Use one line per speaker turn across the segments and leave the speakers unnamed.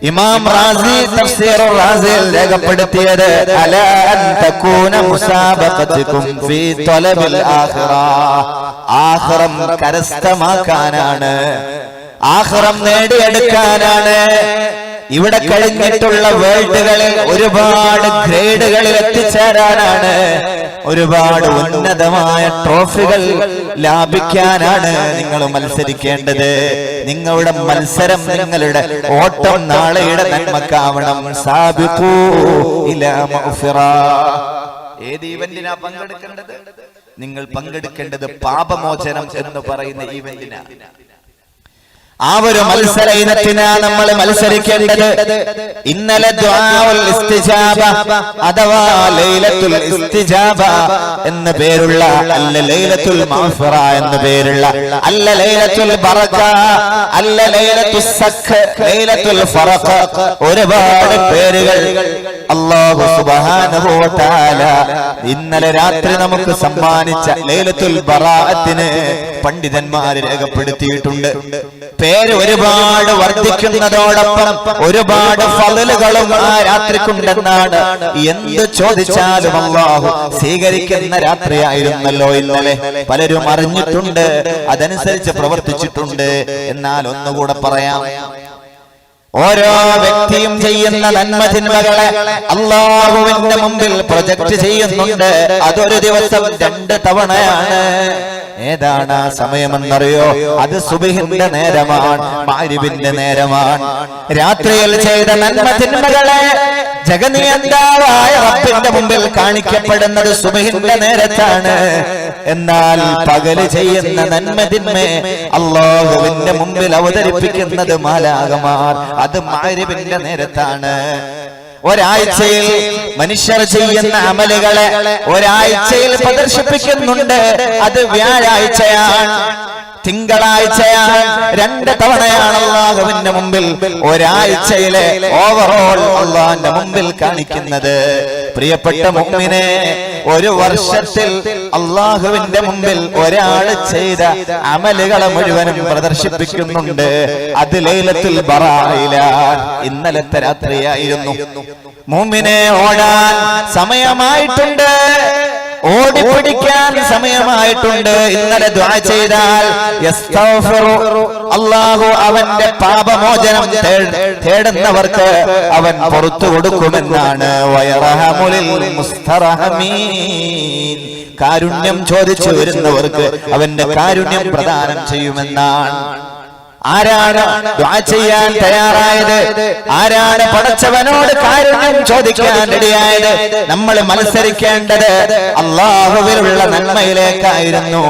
ഇമാം റാസി തഫ്സീർ റാസിൽ രേഖപ്പെടുത്തിയത് അലാ അൻ തകൂന മുസാബഖതുകും ഫീ തലബിൽ ആഖിറ, ആഖിറം കരസ്ഥമാക്കാനാണ്, ആഖിറം നേടിയെടുക്കാനാണ്. ഇവിടെ കഴിഞ്ഞിട്ടുള്ള വേൾഡുകളിൽ ഒരുപാട് ഗ്രേഡുകളിൽ എത്തിച്ചേരാനാണ്, ഒരുപാട് ഉന്നതമായ ട്രോഫികൾ ലാഭിക്കാനാണ് നിങ്ങൾ മത്സരിക്കേണ്ടത്. നിങ്ങളുടെ മത്സരം, നിങ്ങളുടെ ഓട്ടം നാളെയുടെ നന്മക്കാവണം. സാബിഖൂ ഇലാ മഗ്ഫിറ. ഏത് ഈവന്റിനാ പങ്കെടുക്കേണ്ടത്? നിങ്ങൾ പങ്കെടുക്കേണ്ടത് പാപമോചനം എന്ന് പറയുന്ന ഈവന്റിനാണ്. ആ ഒരു മത്സര ഇനത്തിനാണ് നമ്മൾ മത്സരിക്കേണ്ടത്. ഇന്നലെ ദുആഉൽ ഇസ്തിജാബ അഥവാ ലൈലത്തുൽ ഇസ്തിജാബ എന്ന പേരുള്ള, അല്ല ലൈലത്തുൽ മഗ്ഫിറ എന്ന പേരുള്ള, അല്ല ലൈലത്തുൽ ബറക, അല്ല ലൈലത്തുൽ സഖ്, ലൈലത്തുൽ ഫറഖ, ഒരുപാട് പേരുകൾ അല്ലാഹു സുബ്ഹാനഹു വ തആല ഇന്നലെ രാത്രി നമുക്ക് സമ്മാനിച്ച ലൈലത്തുൽ ബറാഅത്തിന് പണ്ഡിതന്മാർ രേഖപ്പെടുത്തിയിട്ടുണ്ട്. പേര് ഒരുപാട് വർദ്ധിക്കുന്നതോടൊപ്പം ഒരുപാട് ഫളലുകളും ആ രാത്രിക്കുണ്ടെന്നാണ്. എന്ത് ചോദിച്ചാലും അല്ലാഹു സ്വീകരിക്കുന്ന രാത്രിയായിരുന്നല്ലോ ഇന്നലെ. പലരും അറിഞ്ഞിട്ടുണ്ട്, അതനുസരിച്ച് പ്രവർത്തിച്ചിട്ടുണ്ട്. എന്നാൽ ഒന്നുകൂടെ പറയാം, ഓരോ വ്യക്തിയും ചെയ്യുന്ന നന്മതിന്മകളെ അല്ലാഹുവിന്റെ മുമ്പിൽ പ്രൊജക്ട് ചെയ്യുന്നുണ്ട്. അതൊരു ദിവസം 2 തവണയാണ്. ഏതാണ് ആ സമയമെന്നറിയോ? അത് സുബ്ഹിന്റെ നേരമാണ്, മഗ്രിബിന്റെ നേരമാണ്. രാത്രിയിൽ ചെയ്ത നന്മതിന്മകളെ ജഗനിയന്താവായ റബ്ബിന്റെ മുമ്പിൽ കാണിക്കപ്പെടുന്നത് സുബ്ഹിന്റെ നേരത്താണ്. എന്നാൽ പകല് ചെയ്യുന്ന നന്മതിന്മയെ അല്ലാഹുവിന്റെ മുമ്പിൽ അവതരിപ്പിക്കുന്നത് മാലാഖമാർ, അത് മഗ്രിബിന്റെ നേരത്താണ്. ഒരാഴ്ചയിൽ മനുഷ്യർ ചെയ്യുന്ന അമലുകളെ ഒരാഴ്ചയിൽ പ്രദർശിപ്പിക്കുന്നുണ്ട്. അത് വ്യാഴാഴ്ചയാണ്, തിങ്കളാഴ്ചയാണ്, 2 തവണയാണ് അല്ലാഹുവിന്റെ മുമ്പിൽ ഒരാഴ്ചയിലെ ഓവറോൾ അല്ലാഹുവിന്റെ മുമ്പിൽ കാണിക്കുന്നത്. പ്രിയപ്പെട്ട മുഅ്മിനെ, ഒരു വർഷത്തിൽ അല്ലാഹുവിന്റെ മുമ്പിൽ ഒരാൾ ചെയ്ത അമലുകളെ മുഴുവനും പ്രദർശിപ്പിക്കുന്നുണ്ട്. അത് ലൈലത്തുൽ ബറായിലാണ്, ഇന്നലത്തെ രാത്രിയായിരുന്നു. മുഅ്മിനെ, ഓടാൻ സമയമായിട്ടുണ്ട്, ഓടിപ്പിടിക്കാൻ സമയമായിട്ടുണ്ട്. ഇന്നലെ ദുആ ചെയ്താൽ അല്ലാഹു അവന്റെ പാപമോചനം തേടുന്നവർക്ക് അവൻ പുറത്തു കൊടുക്കുമെന്നാണ്. വയറഹമുൽ മുസ്തറഹമീൻ, കാരുണ്യം ചോദിച്ചു വരുന്നവർക്ക് അവന്റെ കാരുണ്യം പ്രദാനം ചെയ്യുമെന്നാണ്. ആരാണ് ദുആ ചെയ്യാൻ തയ്യാറായത്? ആരാണ് പടച്ചവനോട് കാരുണ്യം ചോദിക്കാൻ റെഡിയായത്? നമ്മൾ മത്സരിക്കേണ്ടത് അല്ലാഹുവിലുള്ള നന്മയിലേക്കായിരുന്നു,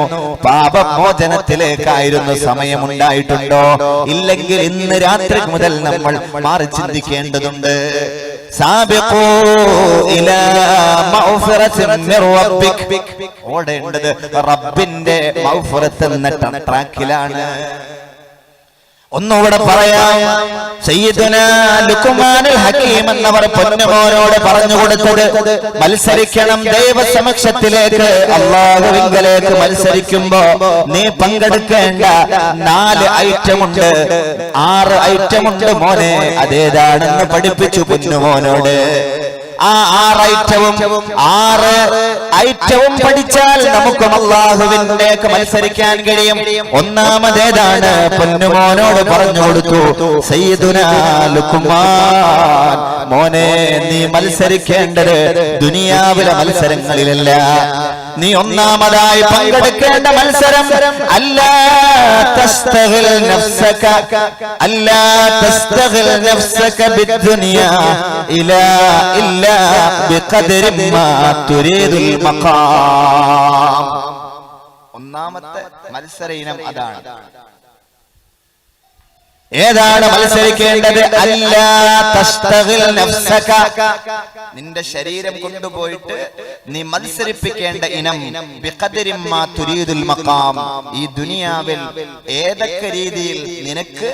പാപമോചനത്തിലേക്കായിരുന്നു. സമയമുണ്ടായിട്ടുണ്ടോ? ഇല്ലെങ്കിൽ ഇന്ന് രാത്രി മുതൽ നമ്മൾ മാറി ചിന്തിക്കേണ്ടതുണ്ട്. സാബിഖൂ ഇലാ മഗ്ഫിറത്തിൻ മിർ റബ്ബിക്, ഓടേണ്ടത് റബ്ബിന്റെ മഗ്ഫിറത്ത് എന്ന ട്രാക്കിലാണ്. ഒന്നുകൂടെ പറയാം, സയ്യിദുനാ ലുഖ്മാനുൽ ഹകീം എന്നവർ പൊന്നുമോനോട് പറഞ്ഞു കൊടുത്തത്, മത്സരിക്കണം ദൈവസമക്ഷത്തിലേക്ക്, അല്ലാഹുവിങ്കലേക്ക് മത്സരിക്കുമ്പോ നീ പങ്കെടുക്കേണ്ട 4 ഐറ്റമുണ്ട്, 6 ഐറ്റമുണ്ട് മോനെ. അതേതാണെന്ന് പഠിപ്പിച്ചു പൊന്നുമോനോട്. ആ 6 ഐറ്റവും പഠിച്ചാൽ നമുക്ക് അല്ലാഹുവിലേക്ക് മത്സരിക്കാൻ കഴിയും. ഒന്നാമതേതാണ്? പൊന്നുമോനോട് പറഞ്ഞു കൊടുത്തു, സയ്യിദുനാ ലുഖ്മാൻ, മോനെ നീ മത്സരിക്കേണ്ടത് ദുനിയാവിലെ മത്സരങ്ങളിലല്ല. നീ ഒന്നാമതായി പങ്കെടുക്കേണ്ട മത്സരം അല്ലാ തസ്തഗിൽ നഫ്സക, അല്ലാ തസ്തഗിൽ നഫ്സക ബിദ്ദുനിയാ ഇലാ ഇല്ലാ ബിഖദരി മാ തുരീദുൽ മഖാം. ഒന്നാമത്തെ മത്സര ഇനം അതാണ്. ഏതാണ് മത്സരിക്കേണ്ടത്? അല്ലാ തസ്തഗിൽ നഫ്സക, നിന്റെ ശരീരം കൊണ്ടുപോയിട്ട് നീ മത്സരിപ്പിക്കേണ്ട ഇനം ബിഖദരി മാ തുരീദുൽ മഖാം, ഈ ദുനിയാവിൽ ഏതൊക്കെ രീതിയിൽ നിനക്ക്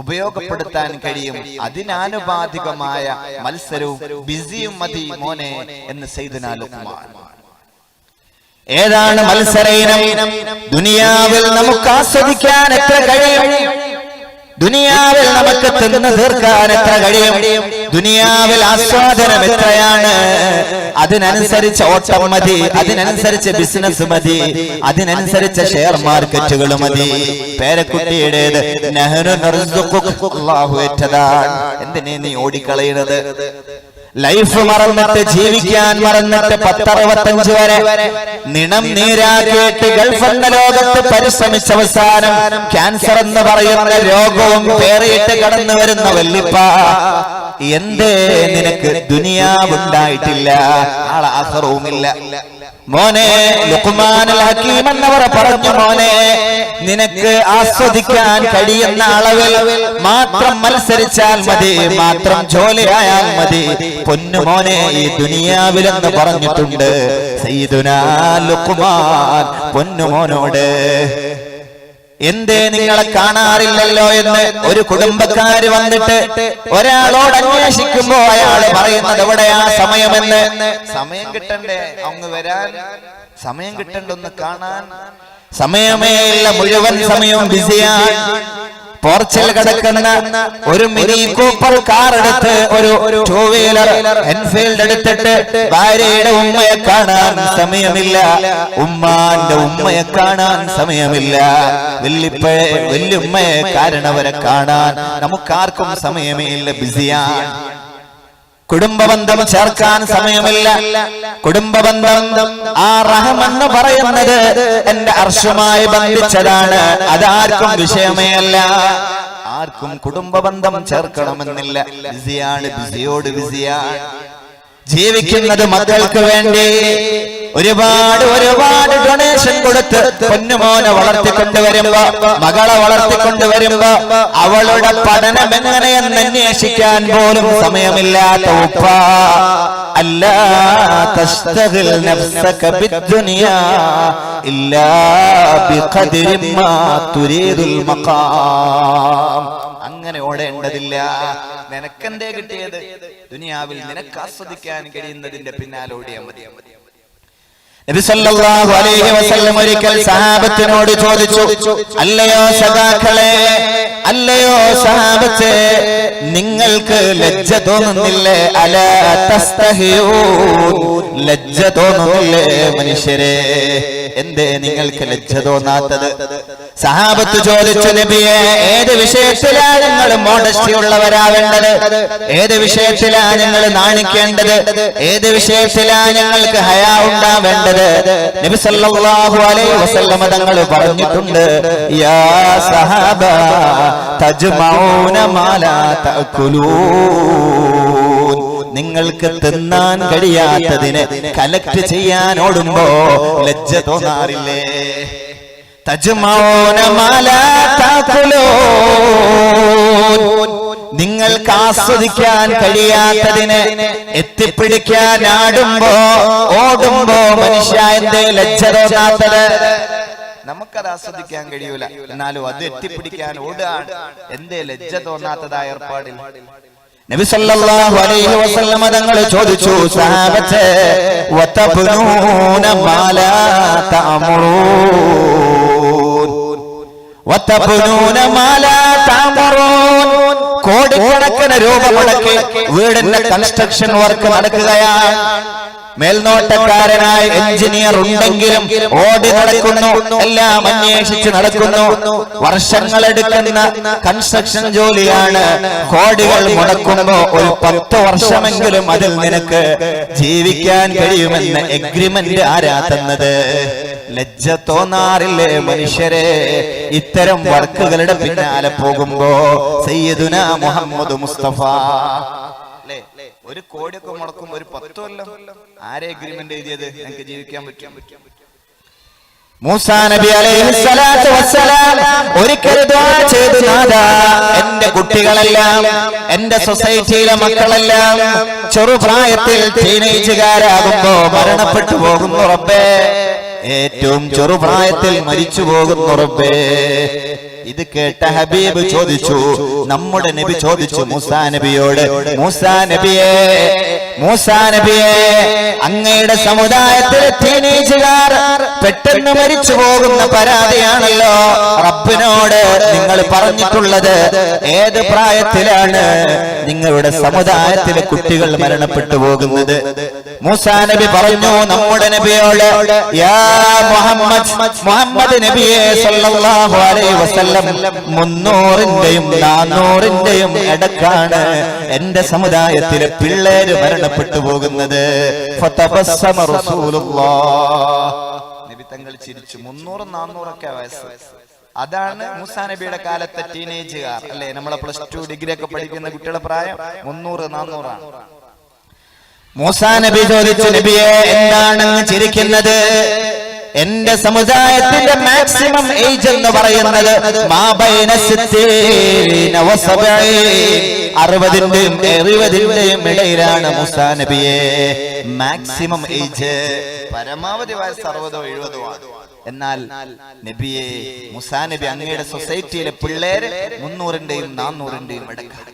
ഉപയോഗപ്പെടുത്താൻ കഴിയും അതിനാനുപാതികമായ മത്സരവും ബിസിയും മതി മോനെ എന്ന് സയ്യിദുനാ ലുഖ്മാൻ. ഏതാണ് മത്സര ഇനം? ദുനിയാവിൽ നമുക്ക് ആസ്വദിക്കാൻ എത്ര കഴിയും? ദുനിയാവിൽ നമുക്ക് തിന്ന് തീർക്കാൻ എത്ര കഴിയും, ദുനിയാവിൽ ആസ്വാദനം എത്രയാണ്, അതിനനുസരിച്ച് ഓട്ടം മതി, അതിനനുസരിച്ച് ബിസിനസ് മതി, അതിനനുസരിച്ച് ഷെയർ മാർക്കറ്റുകൾ മതി. പേരക്കുട്ടിയുടേത് നഹ്നു നർസുഖുക, അല്ലാഹു ഏറ്റതാണ്. എന്തിനെ നീ ഓടിക്കളയുന്നത്? ലൈഫ് മറന്നിട്ട്, ജീവിക്കാൻ മറന്നിട്ട് 10-65 വരെ നിണം നീരാക്കിയിട്ട് ഗൾഫ് എന്ന ലോകത്ത് പരിശ്രമിച്ച അവസാനം ക്യാൻസർ എന്ന് പറയുന്ന രോഗവും പേറിയിട്ട് കടന്നു വരുന്ന വല്ലിപ്പ, എന്തേ നിനക്ക് ദുനിയാവുണ്ടായിട്ടില്ല, നാളെ ആഖിറവുമില്ല? മോനെ, ലുഖ്മാനുൽ ഹകീം എന്നവർ പറഞ്ഞു, മോനെ നിനക്ക് ആസ്വദിക്കാൻ കഴിയുന്ന അളവിൽ മാത്രം മത്സരിച്ചാൽ മതി, മാത്രം ജോലിയായാൽ മതി പൊന്നു മോനെ ഈ ദുനിയാവിലെന്ന് പറഞ്ഞിട്ടുണ്ട് സയ്യിദുനാ ലുഖ്മാൻ പൊന്നു മോനോട്. എന്തേ നിങ്ങളെ കാണാറില്ലല്ലോ എന്ന് ഒരു കുടുംബക്കാര് വന്നിട്ട് ഒരാളോട് അന്വേഷിക്കുമ്പോ അയാള് പറയുന്നത് എവിടെയാ സമയമെന്ന്. സമയം കിട്ടണ്ടേ അങ്ങ് വരാൻ, സമയം കിട്ടണ്ടൊന്ന് കാണാൻ? സമയമേ ഇല്ല, മുഴുവൻ സമയവും ബിസിയാണ്. പോർച്ചിൽ കിടക്കുന്ന ഒരു മിനി കൂപ്പർ കാർ എടുത്ത്, ഒരു 2 വീലർ എൻഫീൽഡ് എടുത്തിട്ട് ഭാര്യയുടെ ഉമ്മയെ കാണാൻ സമയമില്ല, ഉമ്മാന്റെ ഉമ്മയെ കാണാൻ സമയമില്ല, വല്യുമ്മയെ കാരണവരെ കാണാൻ നമുക്കാർക്കും സമയമേ ഇല്ല, ബിസിയാണ്. കുടുംബബന്ധം ചേർക്കാൻ സമയമില്ല. കുടുംബബന്ധം ആ റഹമെന്ന് പറയുന്നത് എന്റെ അർശുമായി ബന്ധിച്ചതാണ്, അതാർക്കും വിഷയമേ അല്ല. ആർക്കും കുടുംബബന്ധം ചേർക്കണമെന്നില്ല. ബിസിയാണ്, ബിസിയോട് ബിസിയാണ്. ജീവിക്കുന്നത് മക്കൾക്ക് വേണ്ടി ഒരുപാട് ഡൊണേഷൻ കൊടുത്ത് പൊന്നുമോനെ വളർത്തിക്കൊണ്ടുവരുമ്പോ, മകളെ വളർത്തിക്കൊണ്ടുവരുമ്പോ അവളുടെ പഠനം എങ്ങനെയെന്ന് അന്വേഷിക്കാൻ പോലും സമയമില്ലാത്ത ഉപ്പ. അല്ലാ തസ്തഗിൽ നഫ്സക ബിദ്ദുനിയാ ഇല്ലാ ബിഖദ്രി മാ തുരീദുൽ മഖാം. അങ്ങനെ ഓടേണ്ടതില്ല. നിനക്കെന്തേ കിട്ടിയത്? ദുനിയാവിൽ നിനക്ക് ആസ്വദിക്കാൻ കഴിയുന്നതിന്റെ പിന്നാലെ ഓടിയാൽ മതി. നബി സല്ലല്ലാഹു അലൈഹി വസല്ലം ഒരിക്കൽ സഹാബത്തിനോട് ചോദിച്ചു, അല്ലയോ സഖാക്കളെ, അല്ലയോ സഹാബത്തെ, നിങ്ങൾക്ക് ലജ്ജ തോന്നുന്നില്ലേ? അലാ തസ്തഹിയൂൻ, ലജ്ജ തോന്നുന്നില്ലേ മനുഷ്യരെ? എന്തേ നിങ്ങൾക്ക് ലജ്ജ തോന്നാത്തത്? സഹാബത്ത് ചോദിച്ചു, നബിയെ ഏത് വിഷയത്തിലാണ് നിങ്ങൾ മോഡസ്റ്റി ഉള്ളവരാവേണ്ടത്? ഏത് വിഷയത്തിലാണ് നിങ്ങൾ നാണിക്കേണ്ടത്? ഏത് വിഷയത്തിലാണ് ഞങ്ങൾക്ക് ഹയാ ഉണ്ടാവേണ്ടത്? നബി സല്ലല്ലാഹു അലൈഹി വസല്ലം തങ്ങൾ പറഞ്ഞിട്ടുണ്ട്, യാ സഹാബ തജ്മഊന മാ ലാ തഅകുലൂൻ, നിങ്ങൾക്ക് തിന്നാൻ കഴിയാത്തതിനെ കലക്ട് ചെയ്യാൻ ഓടുമ്പോ ലജ്ജ തോന്നാറില്ലേ? തജ്മഊന മാ ലാ തഅകുലൂൻ, നിങ്ങൾക്ക് ആസ്വദിക്കാൻ കഴിയാത്തതിനെ എത്തിപ്പിടിക്കാൻ ഓടുമ്പോ മനുഷ്യ എന്തേ ലജ്ജ തോന്നാത്തത്? നമുക്കത് ആസ്വദിക്കാൻ കഴിയൂല, എന്നാലും അത് എത്തിപ്പിടിക്കാൻ ഓടുകയാണ്. എന്തേ ലജ്ജ തോന്നാത്തതായ ഏർപ്പാടിൽ? നബി സല്ലല്ലാഹു അലൈഹി വസല്ലം തങ്ങൾ ചോദിച്ചു, സഹാബത്തെ വതബ്നൂന മാ ലാ തഅമുറൂൻ, വതബ്നൂന മാ ലാ തഅമുറൂൻ, കോടിക്കണക്കിന് രൂപ മുടക്കി വീടിന്റെ കൺസ്ട്രക്ഷൻ വർക്ക് നടക്കുകയാണ്. മേൽനോട്ടക്കാരനായ എഞ്ചിനീയർ ഉണ്ടെങ്കിലും ഓടി നടക്കുന്നു, എല്ലാം അന്വേഷിച്ച് നടക്കുന്നു. വർഷങ്ങളെടുക്കുന്ന കൺസ്ട്രക്ഷൻ ജോലിയാണ്. കോടികൾ മുടക്കുമ്പോ ഒരു 10 വർഷമെങ്കിലും അതിൽ നിനക്ക് ജീവിക്കാൻ കഴിയുമെന്ന് എഗ്രിമെന്റ് ആരാ തന്നത്? ലജ്ജ തോന്നാറില്ലേ മനുഷ്യരെ ഇത്തരം വർക്കുകളുടെ പിന്നാലെ പോകുമ്പോ? സയ്യിദുനാ മുഹമ്മദ് മുസ്തഫ ഒരു കോടിയൊക്കെ മുടക്കും, ഒരു 10 കൊല്ലം ആരെ എഗ്രിമെന്റ് എഴുതിയത്? എനിക്ക് ജീവിക്കാൻ പറ്റും. മൂസാ നബി അലൈഹിസ്സലാത്തു വസ്സലാം ഒരിക്കൽ ദുആ ചെയ്തു, നാദാ എന്റെ കുട്ടികളെല്ലാം, എന്റെ സൊസൈറ്റിയിലെ മക്കളെല്ലാം ചെറുപ്രായത്തിൽ ടീനേജുകാരാകുമ്പോ മരണപ്പെട്ടു പോകുന്നു റബ്ബേ, ഏറ്റവും ചെറുപ്രായത്തിൽ മരിച്ചു പോകുന്നു റബ്ബേ. ഇത് കേട്ട ഹബീബ് ചോദിച്ചു, നമ്മുടെ നബി ചോദിച്ചു മൂസാ നബിയോട്, മൂസാ നബിയെ അങ്ങയുടെ സമുദായത്തിലെ ടീനേജുകാർ പെട്ടെന്ന് മരിച്ചു പോകുന്ന പരാതിയാണല്ലോ റബ്ബിനോട് നിങ്ങൾ പറഞ്ഞിട്ടുള്ളത്. ഏത് പ്രായത്തിലാണ് നിങ്ങളുടെ സമുദായത്തിലെ കുട്ടികൾ മരണപ്പെട്ടു പോകുന്നത്? മൂസാ നബി പറഞ്ഞു നമ്മുടെ നബിയോട്, യാ മുഹമ്മദ് നബിയെ സല്ലല്ലാഹു അലൈഹി വസല്ലം 300-ന്റെയും 400-ന്റെയും ഇടക്കാണ് എന്റെ സമുദായത്തിലെ പിള്ളേര് മരണപ്പെട്ടു പോകുന്നത്. ഫതബസ്സമ റസൂലുള്ളാഹ്, നബി തങ്ങൾ ചിരിച്ചു. 300-400 വയസ്സ്, അതാണ് മൂസാ നബിയുടെ കാലത്തെ ടീനേജുകാർ അല്ലെ? നമ്മളെ +2 ഡിഗ്രി ഒക്കെ പഠിക്കുന്ന കുട്ടികളുടെ പ്രായം 300-400 ആണ്. മൂസാ നബി ചോദിച്ചു, നബിയെ എന്താണ് ചിരിക്കുന്നത്? എന്റെ സമുദായത്തിന്റെ മാക്സിമം ഏജ് എന്ന് പറയുന്നത് 60-ന്റെയും 70-ന്റെയും ഇടയിലാണ് മൂസാ നബിയെ മാക്സിമം ഏജ്. പരമാവധി വയസ്സ് 60-ഓ 70-ഓ ആണ്. എന്നാൽ നബിയെ മൂസാ നബി അങ്ങയുടെ സൊസൈറ്റിയിലെ പിള്ളേര് 300-ന്റെയും 400-ന്റെയും ഇടക്കാണ്.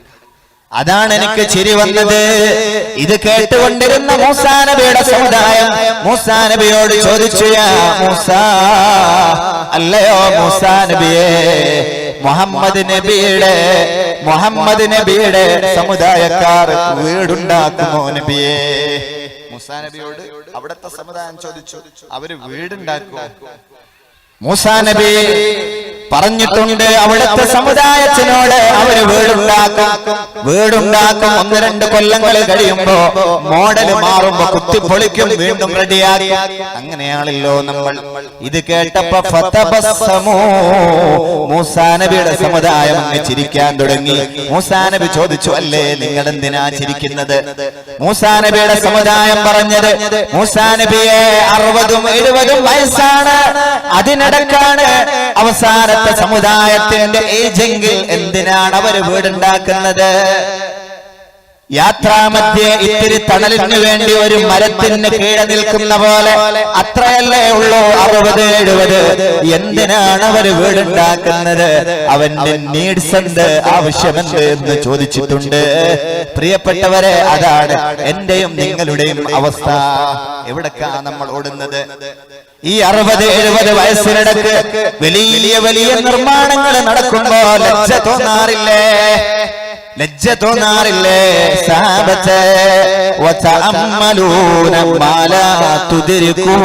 അതാണ് എനിക്ക് ചിരി വന്നത്. ഇത് കേട്ടുകൊണ്ടിരുന്ന മൂസാ നബിയുടെ സമുദായം മൂസാ നബിയോട് ചോദിച്ചു, യാ മൂസാ, അല്ലയോ മൂസാ നബിയെ, മുഹമ്മദ് നബിയുടെ സമുദായക്കാർ വീടുണ്ടാക്കുമോ നബിയെ? മൂസാ നബിയോട് അവിടുത്തെ സമുദായം ചോദിച്ചു, അവര് വീടുണ്ടാക്കുമോ? മൂസാ നബി പറഞ്ഞിട്ടുണ്ട്, അവിടുത്തെ സമുദായത്തിനോട് അവര് വീടുണ്ടാക്കും. 1-2 കൊല്ലങ്ങൾ കഴിയുമ്പോ മോഡല് മാറുമ്പോ കുത്തിപ്പൊളിക്കും, വീണ്ടും റെഡിയാക്കി. അങ്ങനെയാണല്ലോ നമ്മൾ. ഇത് കേട്ടപ്പോ ഫതബസ്സമൂ, മൂസാ നബിയുടെ സമുദായം അങ്ങ് ചിരിക്കാൻ തുടങ്ങി. മൂസാ നബി ചോദിച്ചു, അല്ലേ നിങ്ങൾ എന്തിനാ ചിരിക്കുന്നത്? മൂസാ നബിയുടെ സമുദായം പറഞ്ഞത്, മൂസാ നബിയെ 60-70 വയസ്സാണ്, അതിനിടക്കാണ് അവസാനത്തെ സമുദായത്തിന്റെ ഏജെങ്കിൽ എന്തിനാണ് അവര് വീടുണ്ടാക്കുന്നത്? യാത്രാമധ്യേ ഇത്തിരി തണലിന് വേണ്ടി ഒരു മരത്തിന് കീഴെ നിൽക്കുന്ന പോലെ അത്രയല്ലേ ഉള്ളൂ 60-70. എന്തിനാണ് അവര് വീടുണ്ടാക്കുന്നത്? അവന്റെ നീഡ്സ് എന്ത്, ആവശ്യമെന്ത് എന്ന് ചോദിച്ചിട്ടുണ്ട്. പ്രിയപ്പെട്ടവരെ, അതാണ് എന്റെയും നിങ്ങളുടെയും അവസ്ഥ. എവിടേക്കാ നമ്മൾ ഓടുന്നത്? ഈ 60-70 വയസ്സിനിടക്ക് വലിയ വലിയ നിർമ്മാണങ്ങൾ നടക്കുമ്പോ ലജ്ജ തോന്നാറില്ലേ? സാബത്തെ വതഅമ്മലൂന മാലാ തുദ്രികൂൻ,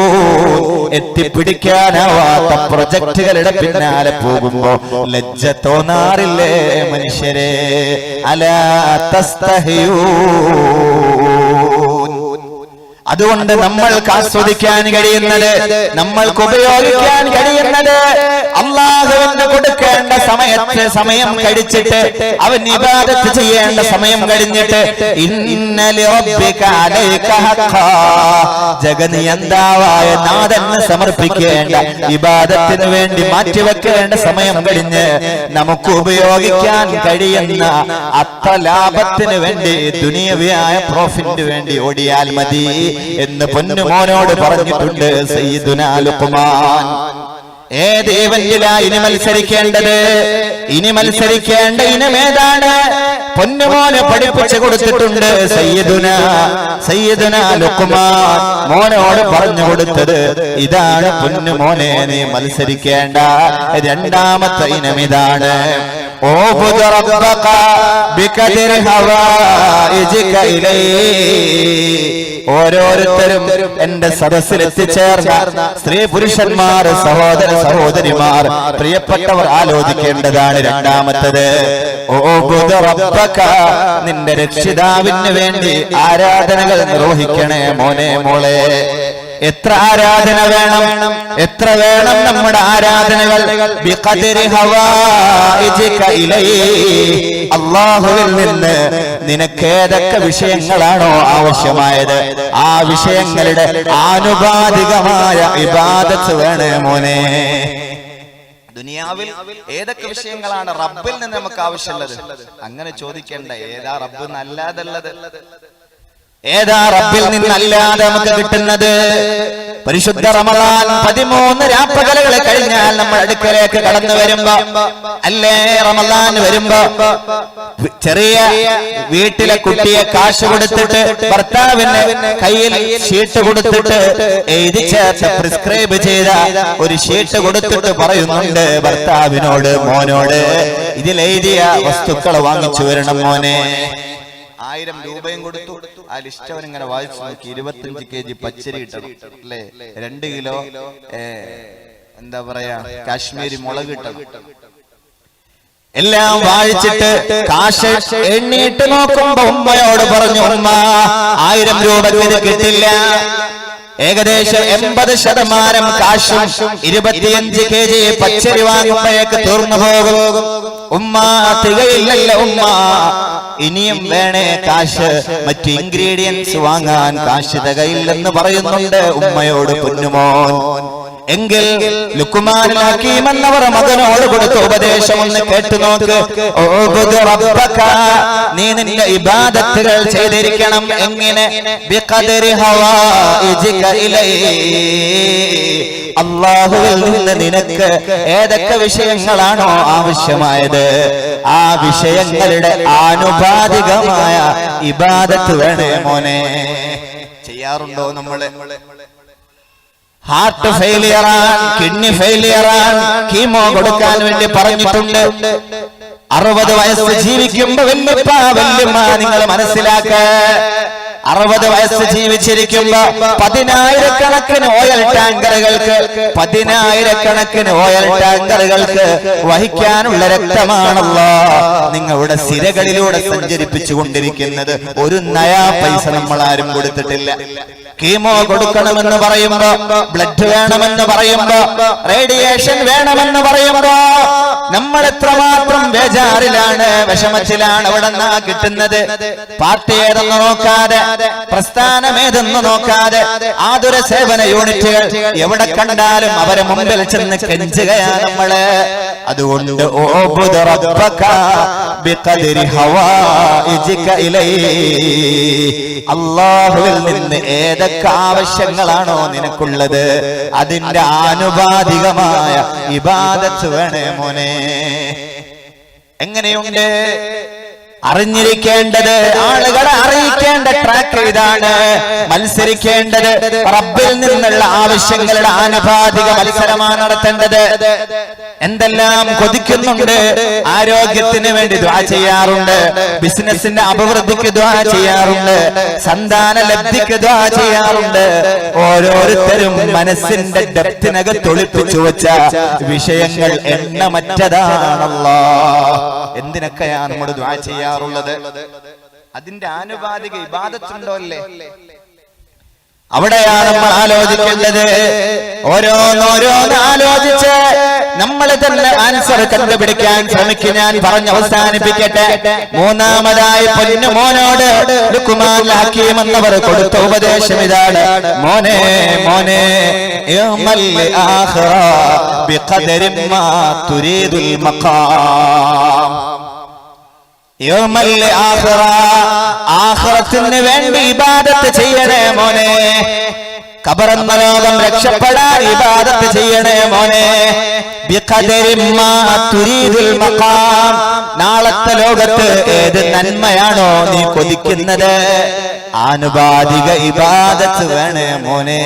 എത്തിപ്പിടിക്കാനാവാത്ത പ്രൊജക്ടുകളുടെ പിന്നാലെ പോകുമ്പോ ലജ്ജ തോന്നാറില്ലേ മനുഷ്യരെ? അലാ തസ്തഹിയൂൻ. അതുകൊണ്ട് നമ്മൾക്ക് ആസ്വദിക്കാൻ കഴിയുന്നത്, നമ്മൾക്ക് ഉപയോഗിക്കാൻ കഴിയുന്നത്, അല്ലാഹുവിന് കൊടുക്കേണ്ട സമയം കഴിച്ചിട്ട് അവൻ ഇബാദത്ത് ചെയ്യേണ്ട സമയം കഴിഞ്ഞിട്ട് ഇന്ന ലിറബ്ബിക അലൈക ഹഖ്ഖാ, ജഗനിയന്താവായ നാഥന് സമർപ്പിക്കേണ്ട ഇബാദത്തിന് വേണ്ടി മാറ്റിവെക്കേണ്ട സമയം കഴിഞ്ഞ് നമുക്ക് ഉപയോഗിക്കാൻ കഴിയുന്ന അത്ര ലാഭത്തിന് വേണ്ടി, ദുനിയവിയായ പ്രോഫിറ്റിന് വേണ്ടി ഓടിയാൽ മതി എന്ന് പൊന്നുമോനോട് പറഞ്ഞിട്ടുണ്ട് സയ്യിദുനാ ലുഖ്മാൻ. ഏത് ഇവന്റിലാ ഇനി മത്സരിക്കേണ്ടത്? ഇനി മത്സരിക്കേണ്ട ഇനമേതാണ്? പൊന്നുമോനെ പഠിപ്പിച്ചു കൊടുത്തിട്ടുണ്ട് സയ്യിദുനാ ലുഖ്മാൻ മോനോട് പറഞ്ഞു കൊടുത്തത് ഇതാണ്. പൊന്നുമോനെ, നീ മത്സരിക്കേണ്ട രണ്ടാമത്തെ ഇനം ഇതാണ്. ഓരോരുത്തരും എന്റെ സദസ്സിൽ എത്തിച്ചേർന്ന സ്ത്രീ പുരുഷന്മാർ, സഹോദര സഹോദരിമാർ, പ്രിയപ്പെട്ടവർ ആലോചിക്കേണ്ടതാണ് രണ്ടാമത്തത്. നിന്റെ രക്ഷിതാവിന് വേണ്ടി ആരാധനകൾ നിർവഹിക്കണേ മോനെ മോളെ. എത്ര ആരാധന വേണം, എത്ര വേണം നമ്മുടെ ആരാധനകൾ? അല്ലാഹുവിൽ നിന്ന് നിനക്ക് ഏതൊക്കെ വിഷയങ്ങളാണോ ആവശ്യമായത്, ആ വിഷയങ്ങളുടെ ആനുപാതികമായ ഇബാദത്ത് വേണേ മോനെ. ദുനിയാവിൽ ഏതൊക്കെ വിഷയങ്ങളാണ് റബ്ബിൽ നിന്ന് നമുക്ക് ആവശ്യമുള്ളത്? അങ്ങനെ ചോദിക്കേണ്ട. ഏതാ റബ്ബ് നല്ലാതുള്ളത്? ഏതാ റബ്ബിൽ നിന്നല്ലാതെ നമുക്ക് കിട്ടുന്നത്? പരിശുദ്ധ റമദാൻ 13 രാപ്പകലുകൾ കഴിഞ്ഞാൽ നമ്മൾ അടുക്കലേക്ക് കടന്നു വരുമ്പോ, അല്ലേ റമദാൻ വരുമ്പോ ചെറിയ വീട്ടിലെ കുട്ടിയെ കാശ് കൊടുത്തിട്ട് ഭർത്താവിന് കയ്യിൽ ഷീട്ട് കൊടുത്തിട്ട് എഴുതി ചേർത്ത് പ്രിസ്ക്രൈബ് ചെയ്ത ഒരു ഷീട്ട് കൊടുത്തിട്ട് പറയുന്നുണ്ട് ഭർത്താവിനോട്, മോനോട് ഇതിലെഴുതിയ വസ്തുക്കൾ വാങ്ങിച്ചു വരണം മോനെ. 1000 രൂപയും കൊടുത്തു. ആ ലിസ്റ്റ് അവനിങ്ങനെ വായിച്ചു നോക്കി. 25 kg പച്ചരി കിട്ടണം, അല്ലേ? 2 കിലോ എന്താ പറയാ കാശ്മീരി മുളക് കിട്ടണം. എല്ലാം വായിച്ചിട്ട് കാശ് എണ്ണിയിട്ട് നോക്കുമ്പോ ഉമ്മയോട് പറഞ്ഞു, ഉമ്മ 1000 രൂപ ഇത് കിട്ടില്ല. ഏകദേശം 80% കാശും 25 kg പച്ചരി വാങ്ങുമ്പോഴേക്ക് തീർന്നു പോകും. ഉമ്മ തികയില്ലല്ലോ ഉമ്മ, ഇനിയും വേണേ കാശ്, മറ്റു ഇൻഗ്രീഡിയൻസ് വാങ്ങാൻ കാശ് തികയില്ലെന്ന് പറയുന്നുണ്ട് ഉമ്മയോട് പൊന്നുമോൻ. എങ്കിൽ ലുക്മാനുൽ ഹകീം എന്നവർ മകനോട് കൊടുത്ത ഉപദേശം ഒന്ന് കേട്ടു നോക്ക്. നീ നിന്റെ ഇബാദത്തുകൾ ചെയ്തിരിക്കണം. എങ്ങനെ? ബിഖദരി ഹവായിജിക ഇലൈഹി, അല്ലാഹുവിൽ നിന്ന് നിനക്ക് ഏതൊക്കെ വിഷയങ്ങളാണോ ആവശ്യമായത് ആ വിഷയങ്ങളുടെ ആനുപാതികമായ ഇബാദത്ത് വേണേ മോനെ. ചെയ്യാറുണ്ടോ നമ്മള്? ഹാർട്ട് ഫെയിലിയറാണ്, കിഡ്നി ഫെയിലിയറാണ്, കീമോ കൊടുക്കാൻ വേണ്ടി പറഞ്ഞിട്ടുണ്ട്. 60 വയസ്സ് ജീവിക്കുമ്പോ വല്യപ്പ വല്യമ്മ നിങ്ങൾ മനസ്സിലാക്ക, 60 വയസ്സ് ജീവിച്ചിരിക്കുമ്പോ 10,000 ഓയിൽ ടാങ്കറുകൾക്ക് വഹിക്കാനുള്ള രക്തമാണല്ലോ നിങ്ങളുടെ സിരകളിലൂടെ സഞ്ചരിപ്പിച്ചു കൊണ്ടിരിക്കുന്നത്. ഒരു നയാ പൈസ നമ്മൾ ആരും കൊടുത്തിട്ടില്ല. കീമോ കൊടുക്കണമെന്ന് പറയുമ്പോ, ബ്ലഡ് വേണമെന്ന് പറയുമ്പോ, റേഡിയേഷൻ വേണമെന്ന് പറയുമ്പോ നമ്മൾ എത്രമാത്രം ബേജാറിലാണ്, വിഷമത്തിലാണ്. അവിടെ നിന്നാ കിട്ടുന്നത്? പാർട്ടി ഏതെന്ന് നോക്കാതെ, പ്രസ്ഥാനം ഏതെന്ന് നോക്കാതെ, ആതുര സേവന യൂണിറ്റുകൾ എവിടെ കണ്ടാലും അവരെ മുമ്പിൽ ചെന്ന് കെഞ്ചുകയാ നമ്മള്. അതുകൊണ്ട് അല്ലാഹുവിൽ നിന്ന് ഏതൊക്കെ ആവശ്യങ്ങളാണോ നിനക്കുള്ളത് അതിന്റെ ആനുപാതികമായ ഇബാദത്ത് വേണേ മോനെ. എങ്ങനെയുണ്ട്? അറിഞ്ഞിരിക്കേണ്ടത്, ആളുകളെ അറിയിക്കേണ്ട ട്രാക്ക് ഇതാണ്. മത്സരിക്കേണ്ടത് റബ്ബിൽ നിന്നുള്ള ആവശ്യങ്ങളുടെ ആനുപാതിക മത്സരമാണ് നടത്തേണ്ടത്. എന്തെല്ലാം കൊതിക്കുന്നുണ്ട്. ആരോഗ്യത്തിന് വേണ്ടി ദുആ ചെയ്യാറുണ്ട്, ബിസിനസിന്റെ അഭിവൃദ്ധിക്ക് ദുആ ചെയ്യാറുണ്ട്, സന്താന ലബ്ധിക്ക് ദുആ ചെയ്യാറുണ്ട്. ഓരോരുത്തരും മനസ്സിന്റെ ഡെപ്തിനകത്ത് ഒളിപ്പിച്ചു വെച്ച വിഷയങ്ങൾ എണ്ണമറ്റതാണല്ലോ. എന്തിനൊക്കെയാണ് നമ്മൾ ദുആ ചെയ്യാറുള്ളത്? അതിന്റെ ആനുപാതിക ഇബാദത്തുണ്ടോ അല്ലേ? അവിടെയാണ് നമ്മൾ ആലോചിക്കേണ്ടത്. ഓരോന്നോരോന്ന് ആലോചിച്ച് നമ്മൾ തന്നെ ആൻസർ കണ്ടുപിടിക്കാൻ ശ്രമിക്കും. ഞാൻ പറഞ്ഞ് അവസാനിപ്പിക്കട്ടെ. മൂന്നാമതായി പൊന്നുമോനോട് ലുക്മാനുൽ ഹകീം എന്നവർ കൊടുത്ത ഉപദേശം ഇതാണ്. മോനെ മോനെ, ഇഅ്മൽ ലിആഖിറ ബിഖദരി മാ തുരീദുൽ മഖാം. ആഖിറത്തിന് വേണ്ടി ഇബാദത്ത് ചെയ്യണേ മോനെ. ഖബറെന്ന ലോകം രക്ഷപ്പെടാൻ ഇബാദത്ത് ചെയ്യണേ മോനെ. ബിഖദരി മാ തുരീദുൽ മഖാം. നാളത്തെ ലോകത്ത് ഏത് നന്മയാണോ നീ കൊതിക്കുന്നത് ആനുപാതിക ഇബാദത്ത് വേണേ മോനെ.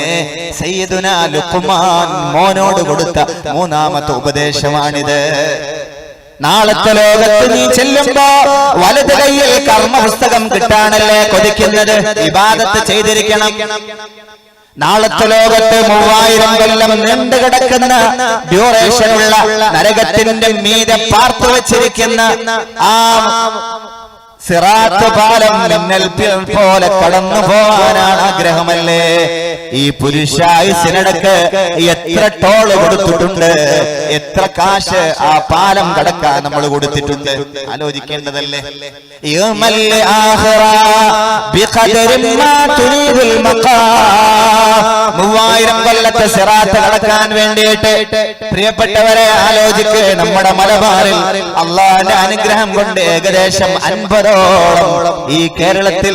സയ്യിദുനാ ലുഖ്മാൻ മോനോട് കൊടുത്ത മൂന്നാമത്തെ ഉപദേശമാണിത്. നാളത്തെ ലോകത്ത് നീ ചെല്ലുമ്പോ വലത് കൈയിൽ കർമ്മപുസ്തകം കിട്ടാനല്ലേ കൊതിക്കുന്നത്? ഇബാദത്ത് ചെയ്തിരിക്കണം. നാളത്തെ ലോകത്ത് 3000 കൊല്ലം നീണ്ടു കിടക്കുന്ന ഡ്യൂറേഷനുള്ള നരകത്തിന്റെ മീതെ പാർത്തു വച്ചിരിക്കുന്ന ആ സിറാത്ത് പാലം മിന്നൽ പോലെ കടന്നു പോവാനാണ് ആഗ്രഹമല്ലേ? ഈ പുരുഷായുസിനടക്ക് എത്ര ടോള് കൊടുത്തിട്ടുണ്ട്, എത്ര കാശ് ആ പാലം കടക്കാൻ നമ്മൾ കൊടുത്തിട്ടുണ്ട്, ആലോചിക്കേണ്ടതല്ലേ? 3000 കൊല്ലത്തെ സിറാത്ത് കടക്കാൻ വേണ്ടിയിട്ട് പ്രിയപ്പെട്ടവരെ ആലോചിക്ക്. നമ്മുടെ മലബാറിൽ അള്ളാന്റെ അനുഗ്രഹം കൊണ്ട് ഏകദേശം 50 ഇത്രത്തോളം ഈ കേരളത്തിൽ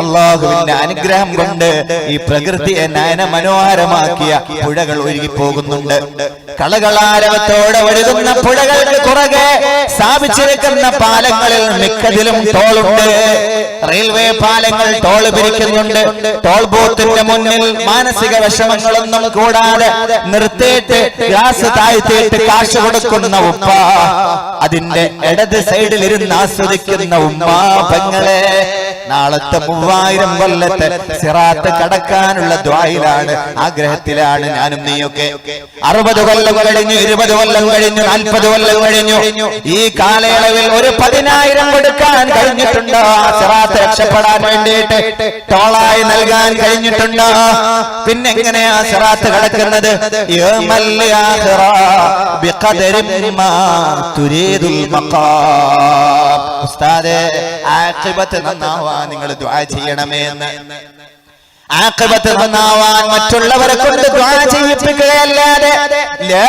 അള്ളാഹുവിന്റെ അനുഗ്രഹം കൊണ്ട് ഈ പ്രകൃതിയെ നയന മനോഹരമാക്കിയ പുഴകൾ ഒഴുകി പോകുന്നുണ്ട്. കളകളാരവത്തോടെ ഒഴുകുന്ന പുഴകൾക്ക് പുറകെ സ്ഥാപിച്ചിരിക്കുന്ന പാലങ്ങളിൽ മിക്കതിലും ടോളുണ്ട്. റെയിൽവേ പാലങ്ങൾ ടോള് പിരിക്കുന്നുണ്ട്. ടോൾ ബൂത്തിന്റെ മുന്നിൽ മാനസിക വിഷമങ്ങളൊന്നും കൂടാതെ നിർത്തിയിട്ട് ഗ്ലാസ് താഴ്ത്തിയിട്ട് കാശ് കൊടുക്കുന്ന ഉപ്പ, അതിന്റെ ഇടത് സൈഡിൽ ഇരുന്ന് ആസ്വദിക്കുന്ന ഉമ്മാ പെങ്ങളെ, നാളത്തെ 3000 കൊല്ലത്തെ സിറാത്ത് കടക്കാനുള്ള ദ്വായിലാണ്, ആഗ്രഹത്തിലാണ് ഞാനും നീയൊക്കെ. 60 കൊല്ലം കഴിഞ്ഞു, 20 കൊല്ലം കഴിഞ്ഞു, 40 കൊല്ലം കഴിഞ്ഞു. ഈ കാലയളവിൽ ഒരു 10,000 കൊടുക്കാൻ കഴിഞ്ഞിട്ടുണ്ടോ? ആ സിറാത്ത് രക്ഷപ്പെടാൻ വേണ്ടിയിട്ട് ടോളായി നൽകാൻ കഴിഞ്ഞിട്ടുണ്ടോ? പിന്നെ എങ്ങനെയാ സിറാത്ത് കടക്കുന്നത്? ഉസ്താദേ, ആഖിബത്ത് നന്നാവാൻ നിങ്ങൾ ദുആ ചെയ്യണമേ എന്ന്. ആഖിബത്ത് നന്നാവാൻ മറ്റുള്ളവരെ കൊണ്ട് ദുആ ചെയ്യിപ്പിക്കുകയല്ലാതെ ലാ